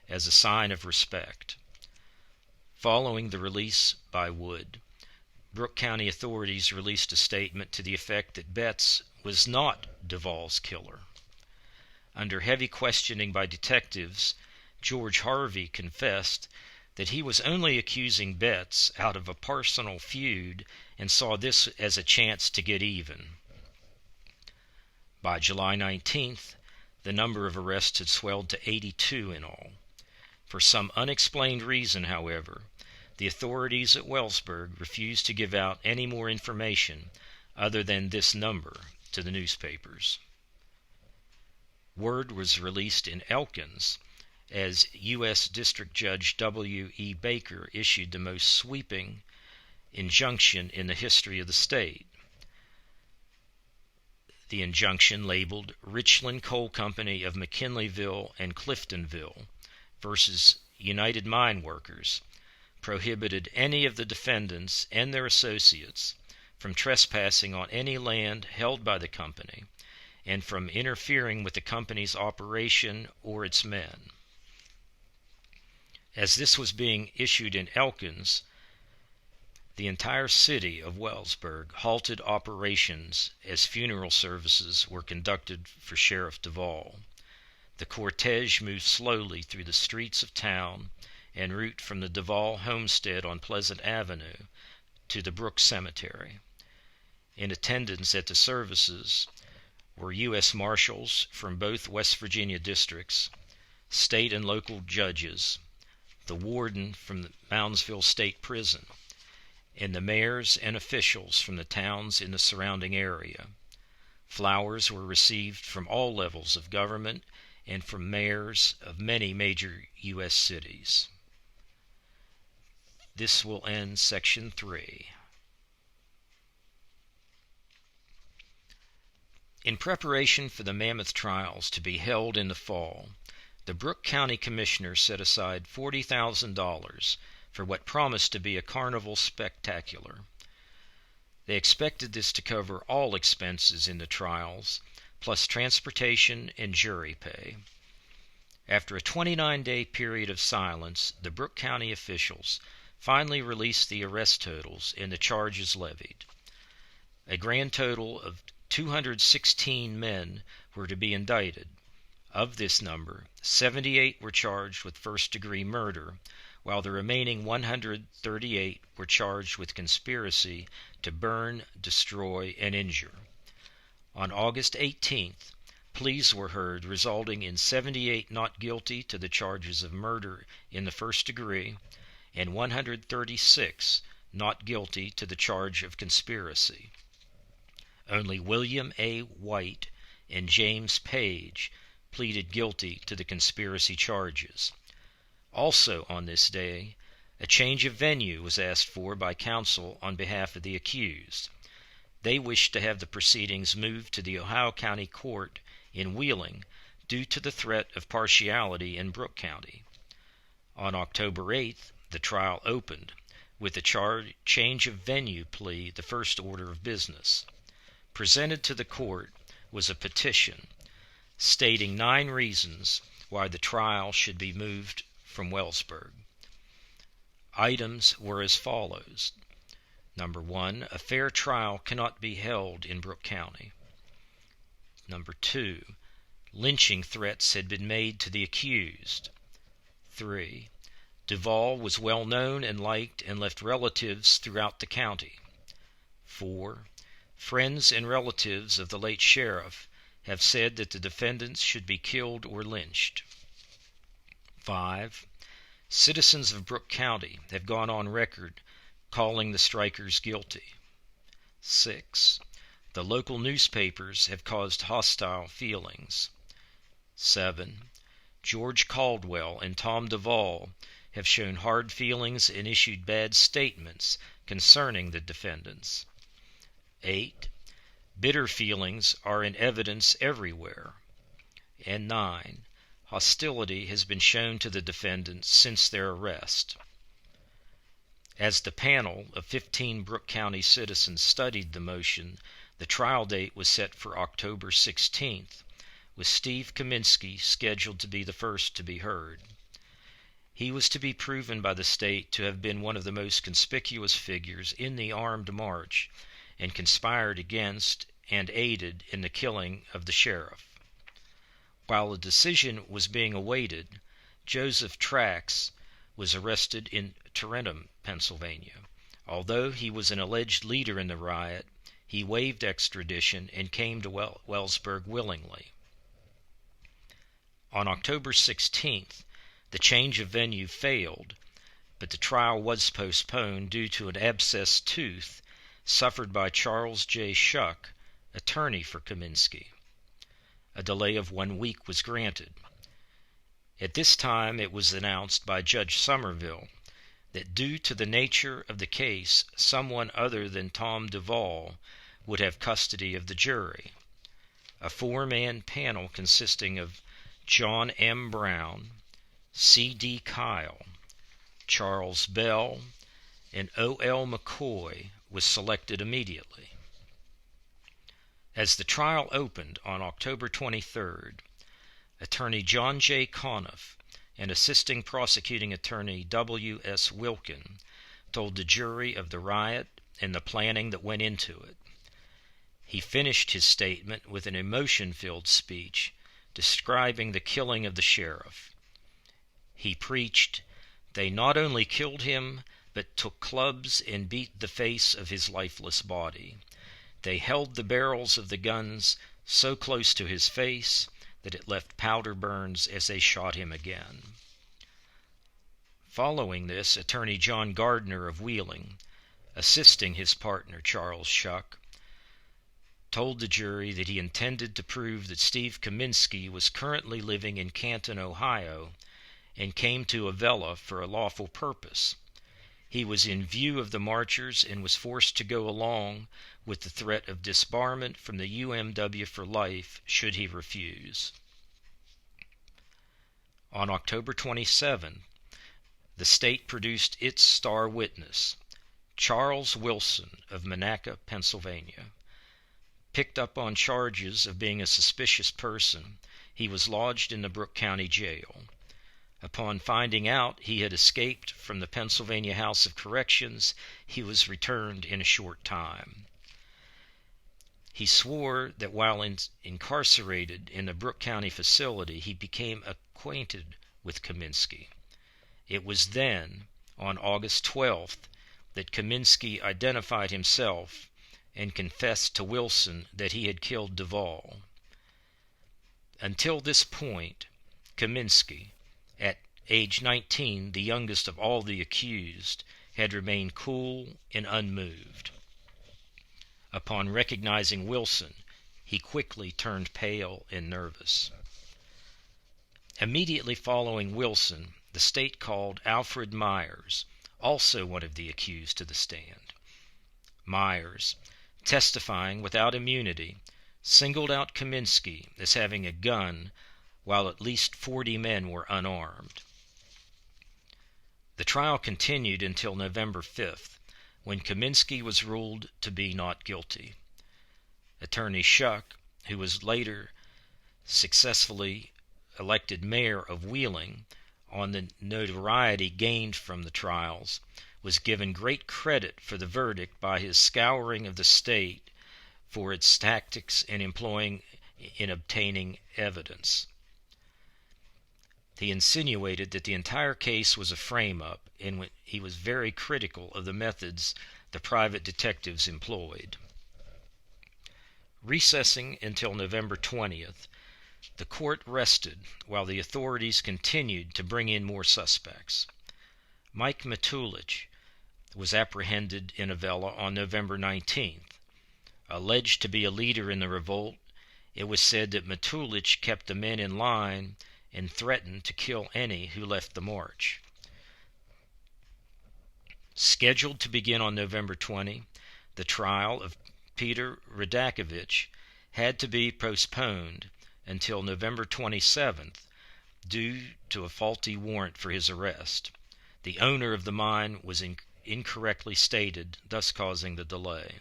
as a sign of respect. Following the release by Wood, Brooke County authorities released a statement to the effect that Betts was not Duvall's killer. Under heavy questioning by detectives, George Harvey confessed that he was only accusing Betts out of a personal feud and saw this as a chance to get even. By July 19th, the number of arrests had swelled to 82 in all. For some unexplained reason, however, the authorities at Wellsburg refused to give out any more information other than this number to the newspapers. Word was released in Elkins as U.S. District Judge W.E. Baker issued the most sweeping injunction in the history of the state. The injunction, labeled Richland Coal Company of McKinleyville and Cliftonville versus United Mine Workers, prohibited any of the defendants and their associates from trespassing on any land held by the company and from interfering with the company's operation or its men. As this was being issued in Elkins, the entire city of Wellsburg halted operations as funeral services were conducted for Sheriff Duvall. The cortege moved slowly through the streets of town en route from the Duvall homestead on Pleasant Avenue to the Brooke Cemetery. In attendance at the services were U.S. Marshals from both West Virginia districts, state and local judges, the warden from the Moundsville State Prison, and the mayors and officials from the towns in the surrounding area. Flowers were received from all levels of government and from mayors of many major U.S. cities. This will end Section 3. In preparation for the Mammoth trials to be held in the fall, the Brooke County Commissioners set aside $40,000 for what promised to be a carnival spectacular. They expected this to cover all expenses in the trials, plus transportation and jury pay. After a 29-day period of silence, the Brooke County officials finally released the arrest totals and the charges levied. A grand total of 216 men were to be indicted. Of this number, 78 were charged with first-degree murder, while the remaining 138 were charged with conspiracy to burn, destroy, and injure. On August 18th, pleas were heard resulting in 78 not guilty to the charges of murder in the first degree and 136 not guilty to the charge of conspiracy. Only William A. White and James Page pleaded guilty to the conspiracy charges. Also on this day, a change of venue was asked for by counsel on behalf of the accused. They wished to have the proceedings moved to the Ohio County Court in Wheeling due to the threat of partiality in Brooke County. On October 8th, the trial opened, with the change of venue plea the first order of business. Presented to the court was a petition stating 9 reasons why the trial should be moved from Wellsburg. Items were as follows. Number 1, a fair trial cannot be held in Brooke County. Number 2, lynching threats had been made to the accused. 3, Duvall was well known and liked and left relatives throughout the county. 4, friends and relatives of the late sheriff have said that the defendants should be killed or lynched. 5, citizens of Brooke County have gone on record calling the strikers guilty. 6, the local newspapers have caused hostile feelings. 7, George Caldwell and Tom Duvall have shown hard feelings and issued bad statements concerning the defendants. 8, bitter feelings are in evidence everywhere. And 9, hostility has been shown to the defendants since their arrest. As the panel of 15 Brooke County citizens studied the motion, the trial date was set for October 16th, with Steve Kaminsky scheduled to be the first to be heard. He was to be proven by the state to have been one of the most conspicuous figures in the armed march and conspired against and aided in the killing of the sheriff. While a decision was being awaited, Joseph Trax was arrested in Tarentum, Pennsylvania. Although he was an alleged leader in the riot, he waived extradition and came to Wellsburg willingly. On October 16th, the change of venue failed, but the trial was postponed due to an abscessed tooth suffered by Charles J. Shuck, attorney for Kaminsky. A delay of 1 week was granted. At this time it was announced by Judge Somerville that due to the nature of the case, someone other than Tom Duvall would have custody of the jury. A 4-man panel consisting of John M. Brown, C.D. Kyle, Charles Bell, and O.L. McCoy was selected immediately. As the trial opened on October 23rd, Attorney John J. Conniff and Assisting Prosecuting Attorney W. S. Wilkin told the jury of the riot and the planning that went into it. He finished his statement with an emotion-filled speech describing the killing of the sheriff. He preached, "They not only killed him, but took clubs and beat the face of his lifeless body. They held the barrels of the guns so close to his face that it left powder burns as they shot him again." Following this, Attorney John Gardner of Wheeling, assisting his partner Charles Shuck, told the jury that he intended to prove that Steve Kaminsky was currently living in Canton, Ohio, and came to Avella for a lawful purpose. He was in view of the marchers and was forced to go along with the threat of disbarment from the UMW for life should he refuse. On October 27, the state produced its star witness, Charles Wilson of Monaca, Pennsylvania. Picked up on charges of being a suspicious person, he was lodged in the Brooke County Jail. Upon finding out he had escaped from the Pennsylvania House of Corrections, he was returned in a short time. He swore that while incarcerated in the Brooke County facility, he became acquainted with Kaminsky. It was then, on August 12th, that Kaminsky identified himself and confessed to Wilson that he had killed Duvall. Until this point, Kaminsky, at age 19, the youngest of all the accused, had remained cool and unmoved. Upon recognizing Wilson, he quickly turned pale and nervous. Immediately following Wilson, the state called Alfred Myers, also one of the accused, to the stand. Myers, testifying without immunity, singled out Kaminsky as having a gun while at least 40 men were unarmed. The trial continued until November 5th, when Kaminsky was ruled to be not guilty. Attorney Shuck, who was later successfully elected mayor of Wheeling on the notoriety gained from the trials, was given great credit for the verdict by his scouring of the state for its tactics in obtaining evidence. He insinuated that the entire case was a frame-up, and he was very critical of the methods the private detectives employed. Recessing until November 20th, the court rested while the authorities continued to bring in more suspects. Mike Matulich was apprehended in Avella on November 19th. Alleged to be a leader in the revolt, it was said that Matulich kept the men in line and threatened to kill any who left the march. Scheduled to begin on November 20, the trial of Peter Radakovich had to be postponed until November 27th due to a faulty warrant for his arrest. The owner of the mine was incorrectly stated, thus causing the delay.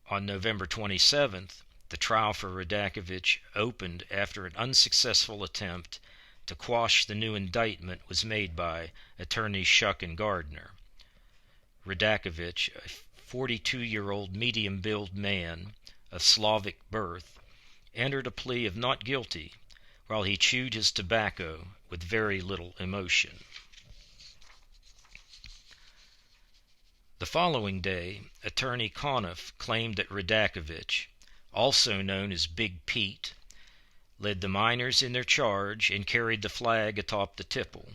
On November 27th, the trial for Radakovich opened after an unsuccessful attempt to quash the new indictment was made by Attorneys Shuck and Gardner. Radakovich, a 42-year-old medium-build man of Slavic birth, entered a plea of not guilty while he chewed his tobacco with very little emotion. The following day, Attorney Conniff claimed that Radakovich, also known as Big Pete, led the miners in their charge and carried the flag atop the tipple.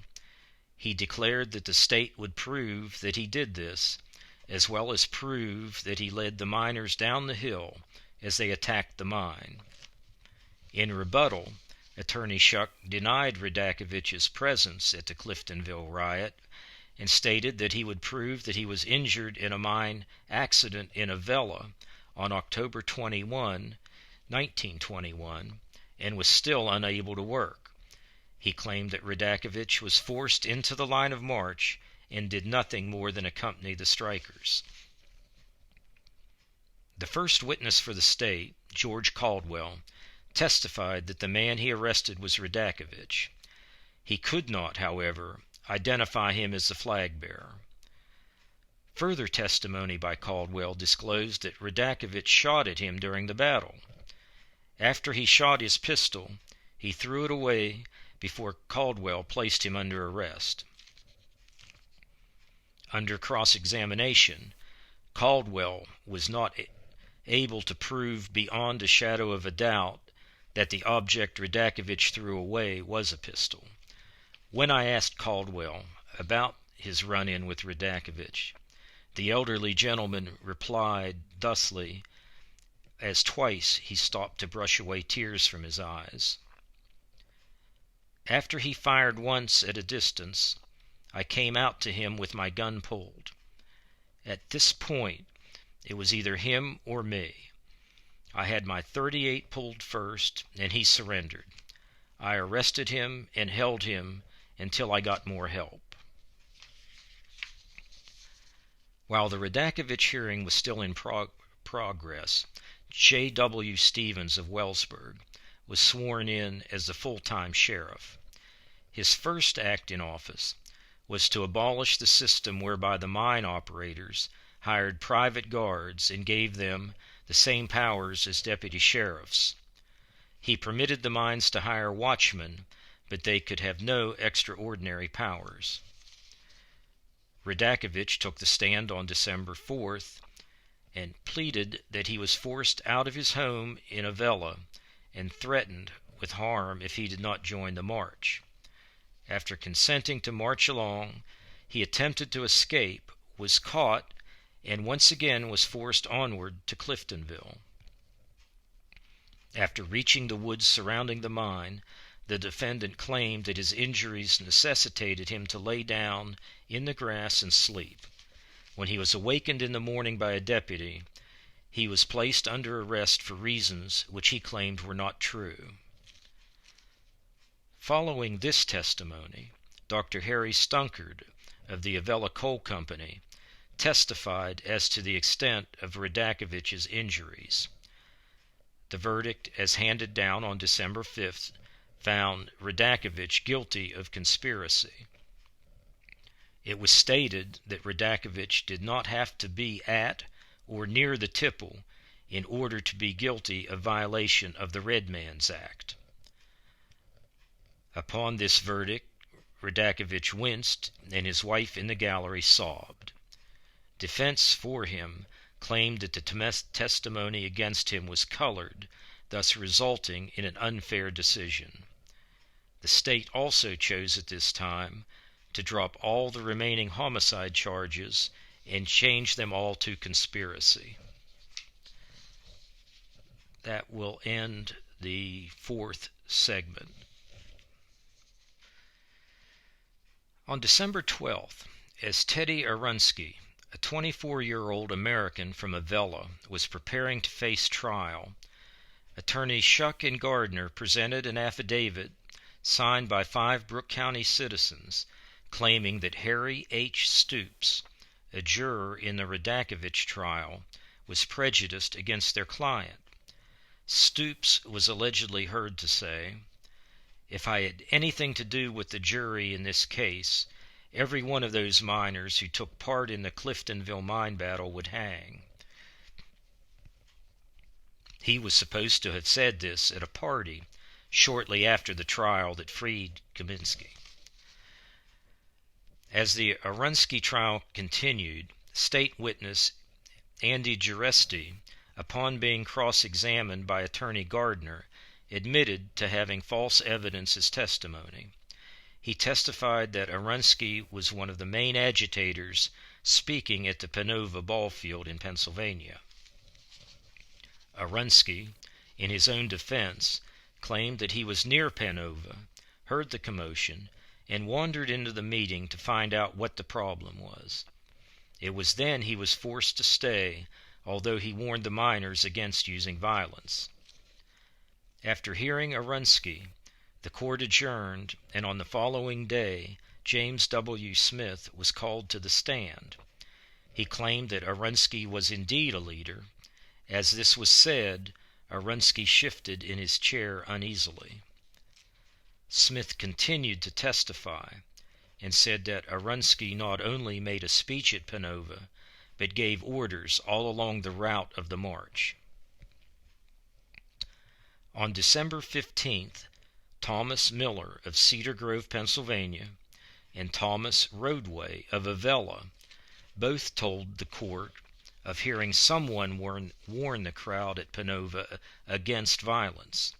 He declared that the state would prove that he did this, as well as prove that he led the miners down the hill as they attacked the mine. In rebuttal, Attorney Shuck denied Radakovich's presence at the Cliftonville riot and stated that he would prove that he was injured in a mine accident in Avella on October 21, 1921, and was still unable to work. He claimed that Radakovich was forced into the line of march and did nothing more than accompany the strikers. The first witness for the state, George Caldwell, testified that the man he arrested was Radakovich. He could not, however, identify him as the flag bearer. Further testimony by Caldwell disclosed that Radakovich shot at him during the battle. After he shot his pistol, he threw it away before Caldwell placed him under arrest. Under cross-examination, Caldwell was not able to prove beyond a shadow of a doubt that the object Radakovich threw away was a pistol. When I asked Caldwell about his run-in with Radakovich, the elderly gentleman replied thusly, as twice he stopped to brush away tears from his eyes. After he fired once at a distance, I came out to him with my gun pulled. At this point, it was either him or me. I had my .38 pulled first, and he surrendered. I arrested him and held him until I got more help. While the Radakovich hearing was still in progress, J.W. Stevens of Wellsburg was sworn in as the full-time sheriff. His first act in office was to abolish the system whereby the mine operators hired private guards and gave them the same powers as deputy sheriffs. He permitted the mines to hire watchmen, but they could have no extraordinary powers. Radakovich took the stand on December 4th and pleaded that he was forced out of his home in Avella and threatened with harm if he did not join the march. After consenting to march along, he attempted to escape, was caught, and once again was forced onward to Cliftonville. After reaching the woods surrounding the mine, the defendant claimed that his injuries necessitated him to lay down in the grass and sleep. When he was awakened in the morning by a deputy, he was placed under arrest for reasons which he claimed were not true. Following this testimony, Dr. Harry Stunkard of the Avella Coal Company testified as to the extent of Radakovich's injuries. The verdict, as handed down on December 5th, found Radakovich guilty of conspiracy. It was stated that Radakovich did not have to be at or near the tipple in order to be guilty of violation of the Red Man's Act. Upon this verdict, Radakovich winced, and his wife in the gallery sobbed. Defense for him claimed that the testimony against him was colored, thus resulting in an unfair decision. The state also chose at this time to drop all the remaining homicide charges and change them all to conspiracy. That will end the fourth segment. On December 12th, as Teddy Arunsky, a 24-year-old American from Avella, was preparing to face trial, attorneys Shuck and Gardner presented an affidavit signed by 5 Brooke County citizens claiming that Harry H. Stoops, a juror in the Radakovich trial, was prejudiced against their client. Stoops was allegedly heard to say, "If I had anything to do with the jury in this case, every one of those miners who took part in the Cliftonville mine battle would hang." He was supposed to have said this at a party shortly after the trial that freed Kaminsky. As the Arunsky trial continued, state witness Andy Geresti, upon being cross-examined by attorney Gardner, admitted to having false evidence as testimony. He testified that Arunsky was one of the main agitators speaking at the Panova ball field in Pennsylvania. Arunsky, in his own defense, claimed that he was near Panova, heard the commotion, and wandered into the meeting to find out what the problem was. It was then he was forced to stay, although he warned the miners against using violence. After hearing Arunsky, the court adjourned, and on the following day, James W. Smith was called to the stand. He claimed that Arunsky was indeed a leader, As this was said, Arunsky shifted in his chair uneasily. Smith continued to testify, and said that Arunsky not only made a speech at Panova, but gave orders all along the route of the march. On December 15th, Thomas Miller of Cedar Grove, Pennsylvania, and Thomas Roadway of Avella both told the court of hearing someone warn the crowd at Panova against violence.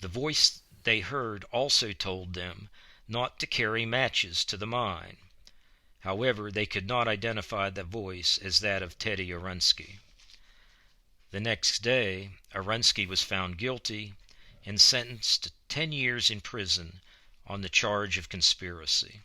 The voice they heard also told them not to carry matches to the mine. However, they could not identify the voice as that of Teddy Arunsky. The next day, Arunsky was found guilty and sentenced to 10 years in prison on the charge of conspiracy.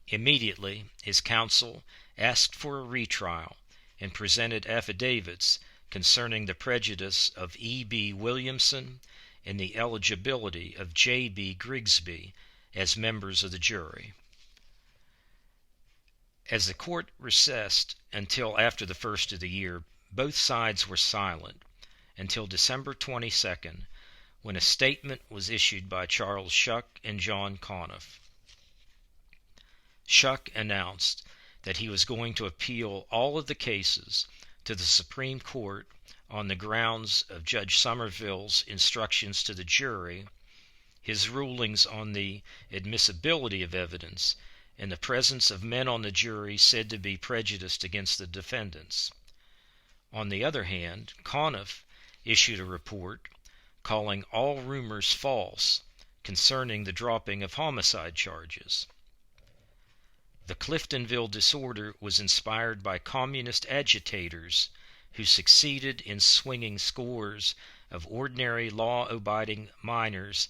Immediately, his counsel asked for a retrial and presented affidavits concerning the prejudice of E.B. Williamson and the eligibility of J.B. Grigsby as members of the jury. As the court recessed until after the first of the year, both sides were silent until December 22nd, when a statement was issued by Charles Shuck and John Conniff. Shuck announced that he was going to appeal all of the cases to the Supreme Court on the grounds of Judge Somerville's instructions to the jury, his rulings on the admissibility of evidence, and the presence of men on the jury said to be prejudiced against the defendants. On the other hand, Conniff issued a report calling all rumors false concerning the dropping of homicide charges. The Cliftonville disorder was inspired by communist agitators who succeeded in swinging scores of ordinary law-abiding miners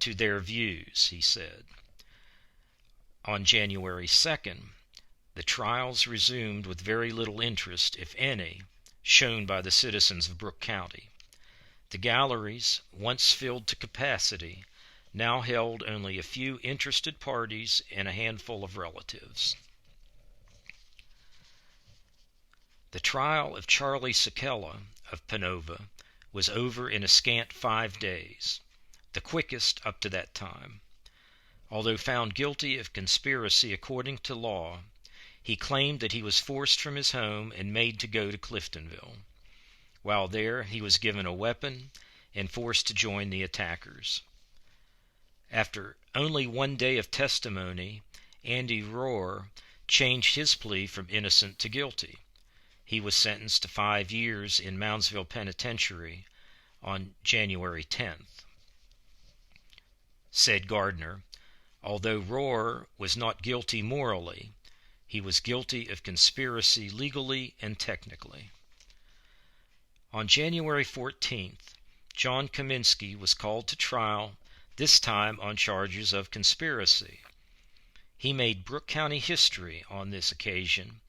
to their views, he said. On January 2nd, the trials resumed with very little interest, if any, shown by the citizens of Brooke County. The galleries, once filled to capacity, now held only a few interested parties and a handful of relatives. The trial of Charlie Sakella of Panova was over in a scant 5 days, the quickest up to that time. Although found guilty of conspiracy according to law, he claimed that he was forced from his home and made to go to Cliftonville. While there, he was given a weapon and forced to join the attackers. After only 1 day of testimony, Andy Rohr changed his plea from innocent to guilty. He was sentenced to 5 years in Moundsville Penitentiary on January 10th. Said Gardner, although Rohr was not guilty morally, he was guilty of conspiracy legally and technically. On January 14th, John Kaminsky was called to trial, this time on charges of conspiracy. He made Brooke County history on this occasion,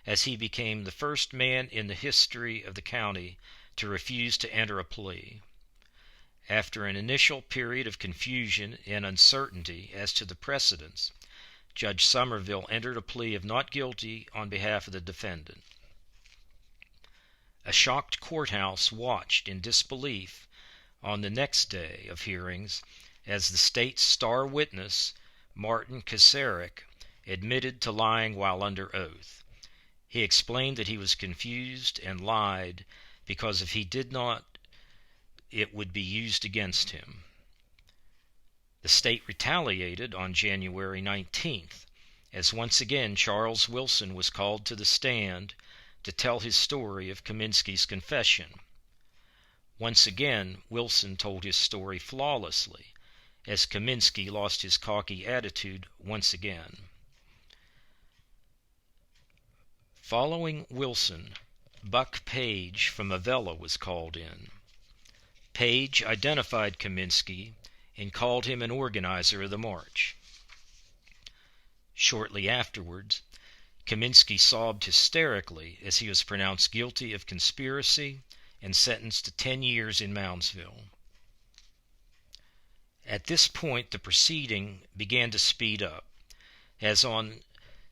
as he became the first man in the history of the county to refuse to enter a plea. After an initial period of confusion and uncertainty as to the precedents, Judge Somerville entered a plea of not guilty on behalf of the defendant. A shocked courthouse watched in disbelief on the next day of hearings as the state's star witness, Martin Kasarik, admitted to lying while under oath. He explained that he was confused and lied because if he did not, it would be used against him. The state retaliated on January 19th, as once again Charles Wilson was called to the stand to tell his story of Kaminsky's confession. Once again, Wilson told his story flawlessly, as Kaminsky lost his cocky attitude once again. Following Wilson, Buck Page from Avella was called in. Page identified Kaminsky and called him an organizer of the march. Shortly afterwards, Kaminsky sobbed hysterically as he was pronounced guilty of conspiracy and sentenced to 10 years in Moundsville. At this point, the proceeding began to speed up, as on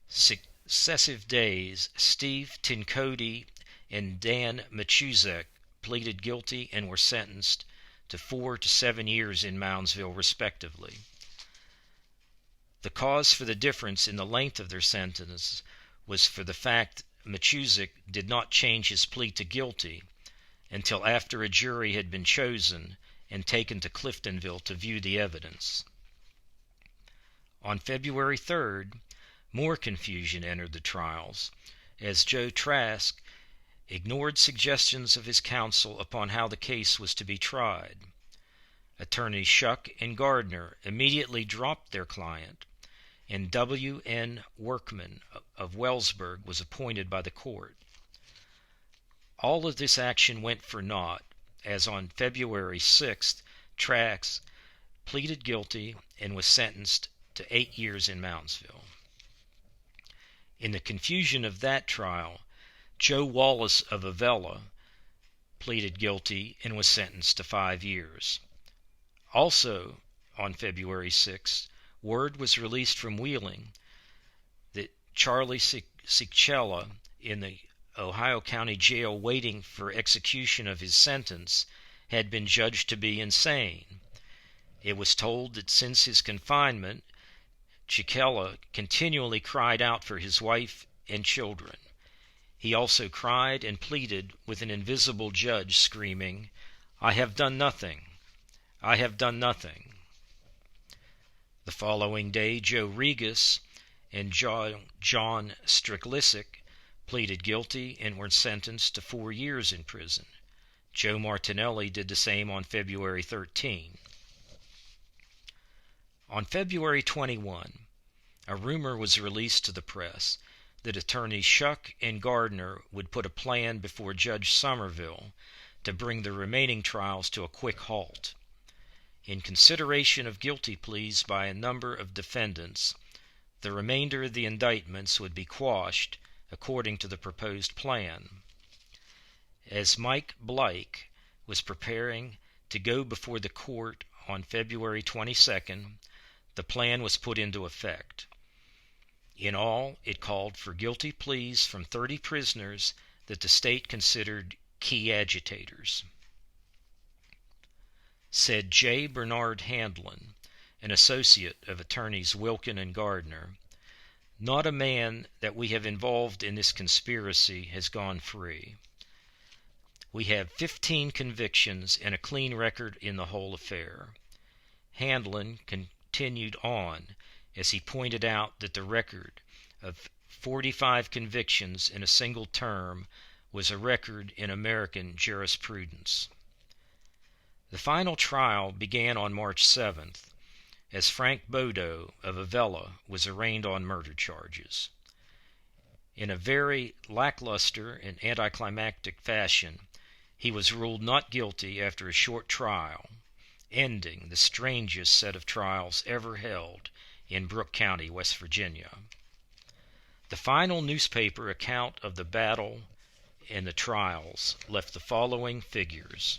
successive days, Steve Tincody and Dan Machuzek pleaded guilty and were sentenced to 4 to 7 years in Moundsville, respectively. The cause for the difference in the length of their sentences was for the fact Machuzek did not change his plea to guilty until after a jury had been chosen and taken to Cliftonville to view the evidence. On February 3rd, more confusion entered the trials, as Joe Trask ignored suggestions of his counsel upon how the case was to be tried. Attorneys Shuck and Gardner immediately dropped their client, and W.N. Workman of Wellsburg was appointed by the court. All of this action went for naught, as on February 6th, Trask pleaded guilty and was sentenced to 8 years in Moundsville. In the confusion of that trial, Joe Wallace of Avella pleaded guilty and was sentenced to 5 years. Also, on February 6th, word was released from Wheeling that Charlie Cicchella, in the Ohio County Jail waiting for execution of his sentence, had been judged to be insane. It was told that since his confinement, Cicchella continually cried out for his wife and children. He also cried and pleaded with an invisible judge, screaming, "I have done nothing! I have done nothing!" The following day, Joe Regas and John Stricklisic pleaded guilty and were sentenced to 4 years in prison. Joe Martinelli did the same on February 13. On February 21, a rumor was released to the press that attorneys Shuck and Gardner would put a plan before Judge Somerville to bring the remaining trials to a quick halt. In consideration of guilty pleas by a number of defendants, the remainder of the indictments would be quashed according to the proposed plan. As Mike Blake was preparing to go before the court on February 22nd, the plan was put into effect. In all, it called for guilty pleas from 30 prisoners that the state considered key agitators. Said J. Bernard Handlin, an associate of attorneys Wilkin and Gardner, "Not a man that we have involved in this conspiracy has gone free. We have 15 convictions and a clean record in the whole affair." Handlin continued on as he pointed out that the record of 45 convictions in a single term was a record in American jurisprudence. The final trial began on March 7th, as Frank Bodo of Avella was arraigned on murder charges. In a very lackluster and anticlimactic fashion, he was ruled not guilty after a short trial, ending the strangest set of trials ever held in Brooke County, West Virginia. The final newspaper account of the battle and the trials left the following figures.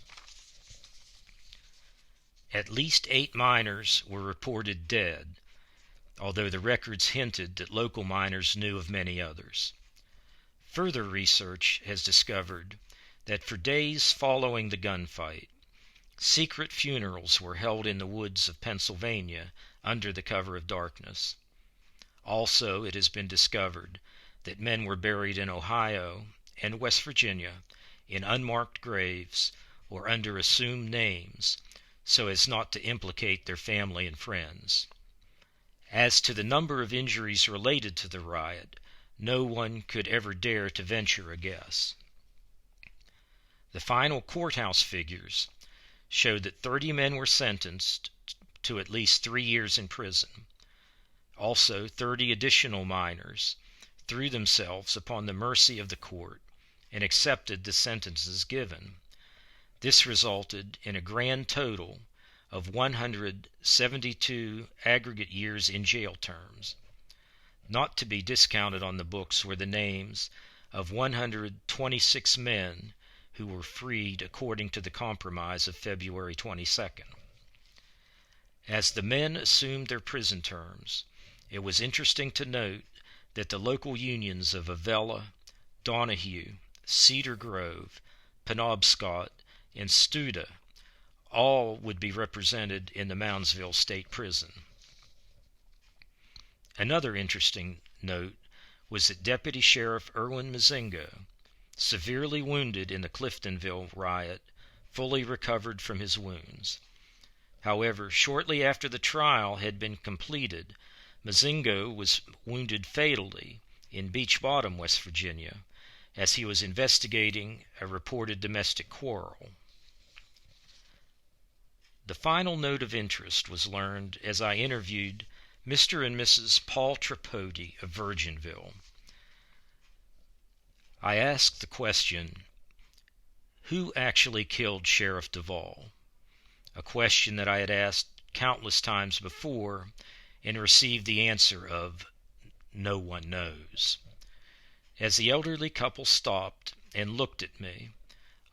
At least 8 miners were reported dead, although the records hinted that local miners knew of many others. Further research has discovered that for days following the gunfight, secret funerals were held in the woods of Pennsylvania under the cover of darkness. Also, it has been discovered that men were buried in Ohio and West Virginia in unmarked graves or under assumed names, so as not to implicate their family and friends. As to the number of injuries related to the riot, no one could ever dare to venture a guess. The final courthouse figures showed that 30 men were sentenced to at least 3 years in prison. Also, 30 additional miners threw themselves upon the mercy of the court and accepted the sentences given. This resulted in a grand total of 172 aggregate years in jail terms. Not to be discounted on the books were the names of 126 men who were freed according to the compromise of February 22nd. As the men assumed their prison terms, it was interesting to note that the local unions of Avella, Donahue, Cedar Grove, Penobscot, and Studa all would be represented in the Moundsville State Prison. Another interesting note was that Deputy Sheriff Erwin Mazingo, severely wounded in the Cliftonville riot, fully recovered from his wounds. However, shortly after the trial had been completed, Mazingo was wounded fatally in Beach Bottom, West Virginia, as he was investigating a reported domestic quarrel. The final note of interest was learned as I interviewed Mr. and Mrs. Paul Tripodi of Virginville. I asked the question, who actually killed Sheriff Duvall? A question that I had asked countless times before and received the answer of no one knows. As the elderly couple stopped and looked at me,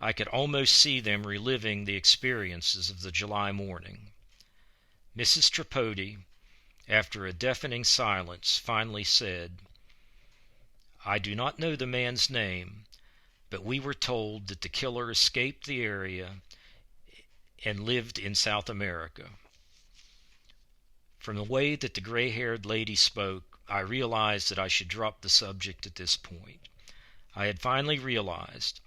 I could almost see them reliving the experiences of the July morning. Mrs. Tripodi, after a deafening silence, finally said, "I do not know the man's name, but we were told that the killer escaped the area and lived in South America." From the way that the gray-haired lady spoke, I realized that I should drop the subject at this point. I had finally realized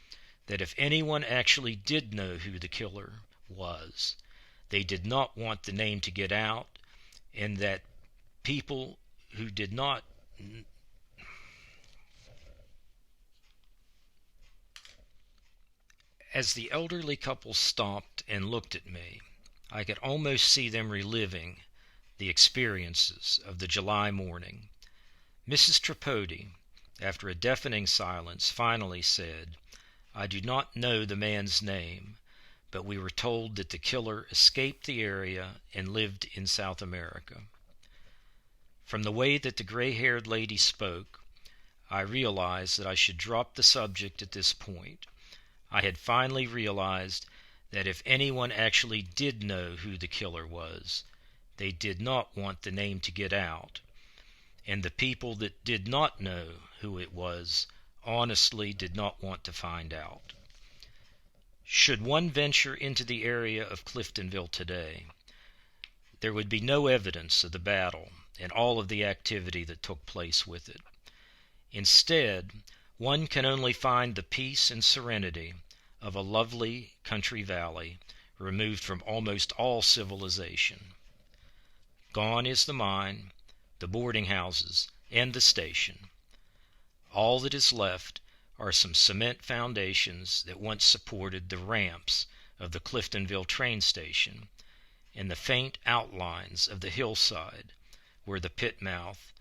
that if anyone actually did know who the killer was, they did not want the name to get out, and that people who did not As the elderly couple stopped and looked at me, I could almost see them reliving the experiences of the July morning. Mrs. Tripodi, after a deafening silence, finally said, "I do not know the man's name, but we were told that the killer escaped the area and lived in South America." From the way that the gray-haired lady spoke, I realized that I should drop the subject at this point. I had finally realized that if anyone actually did know who the killer was, they did not want the name to get out, and the people that did not know who it was honestly did not want to find out. Should one venture into the area of Cliftonville today, there would be no evidence of the battle and all of the activity that took place with it. Instead, one can only find the peace and serenity of a lovely country valley removed from almost all civilization. Gone is the mine, the boarding houses, and the station. All that is left are some cement foundations that once supported the ramps of the Cliftonville train station, and the faint outlines of the hillside where the pit mouth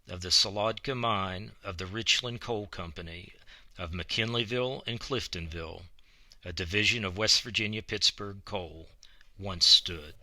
of the Solodka mine of the Richland Coal Company of McKinleyville and Cliftonville, a division of West Virginia Pittsburgh Coal, once stood.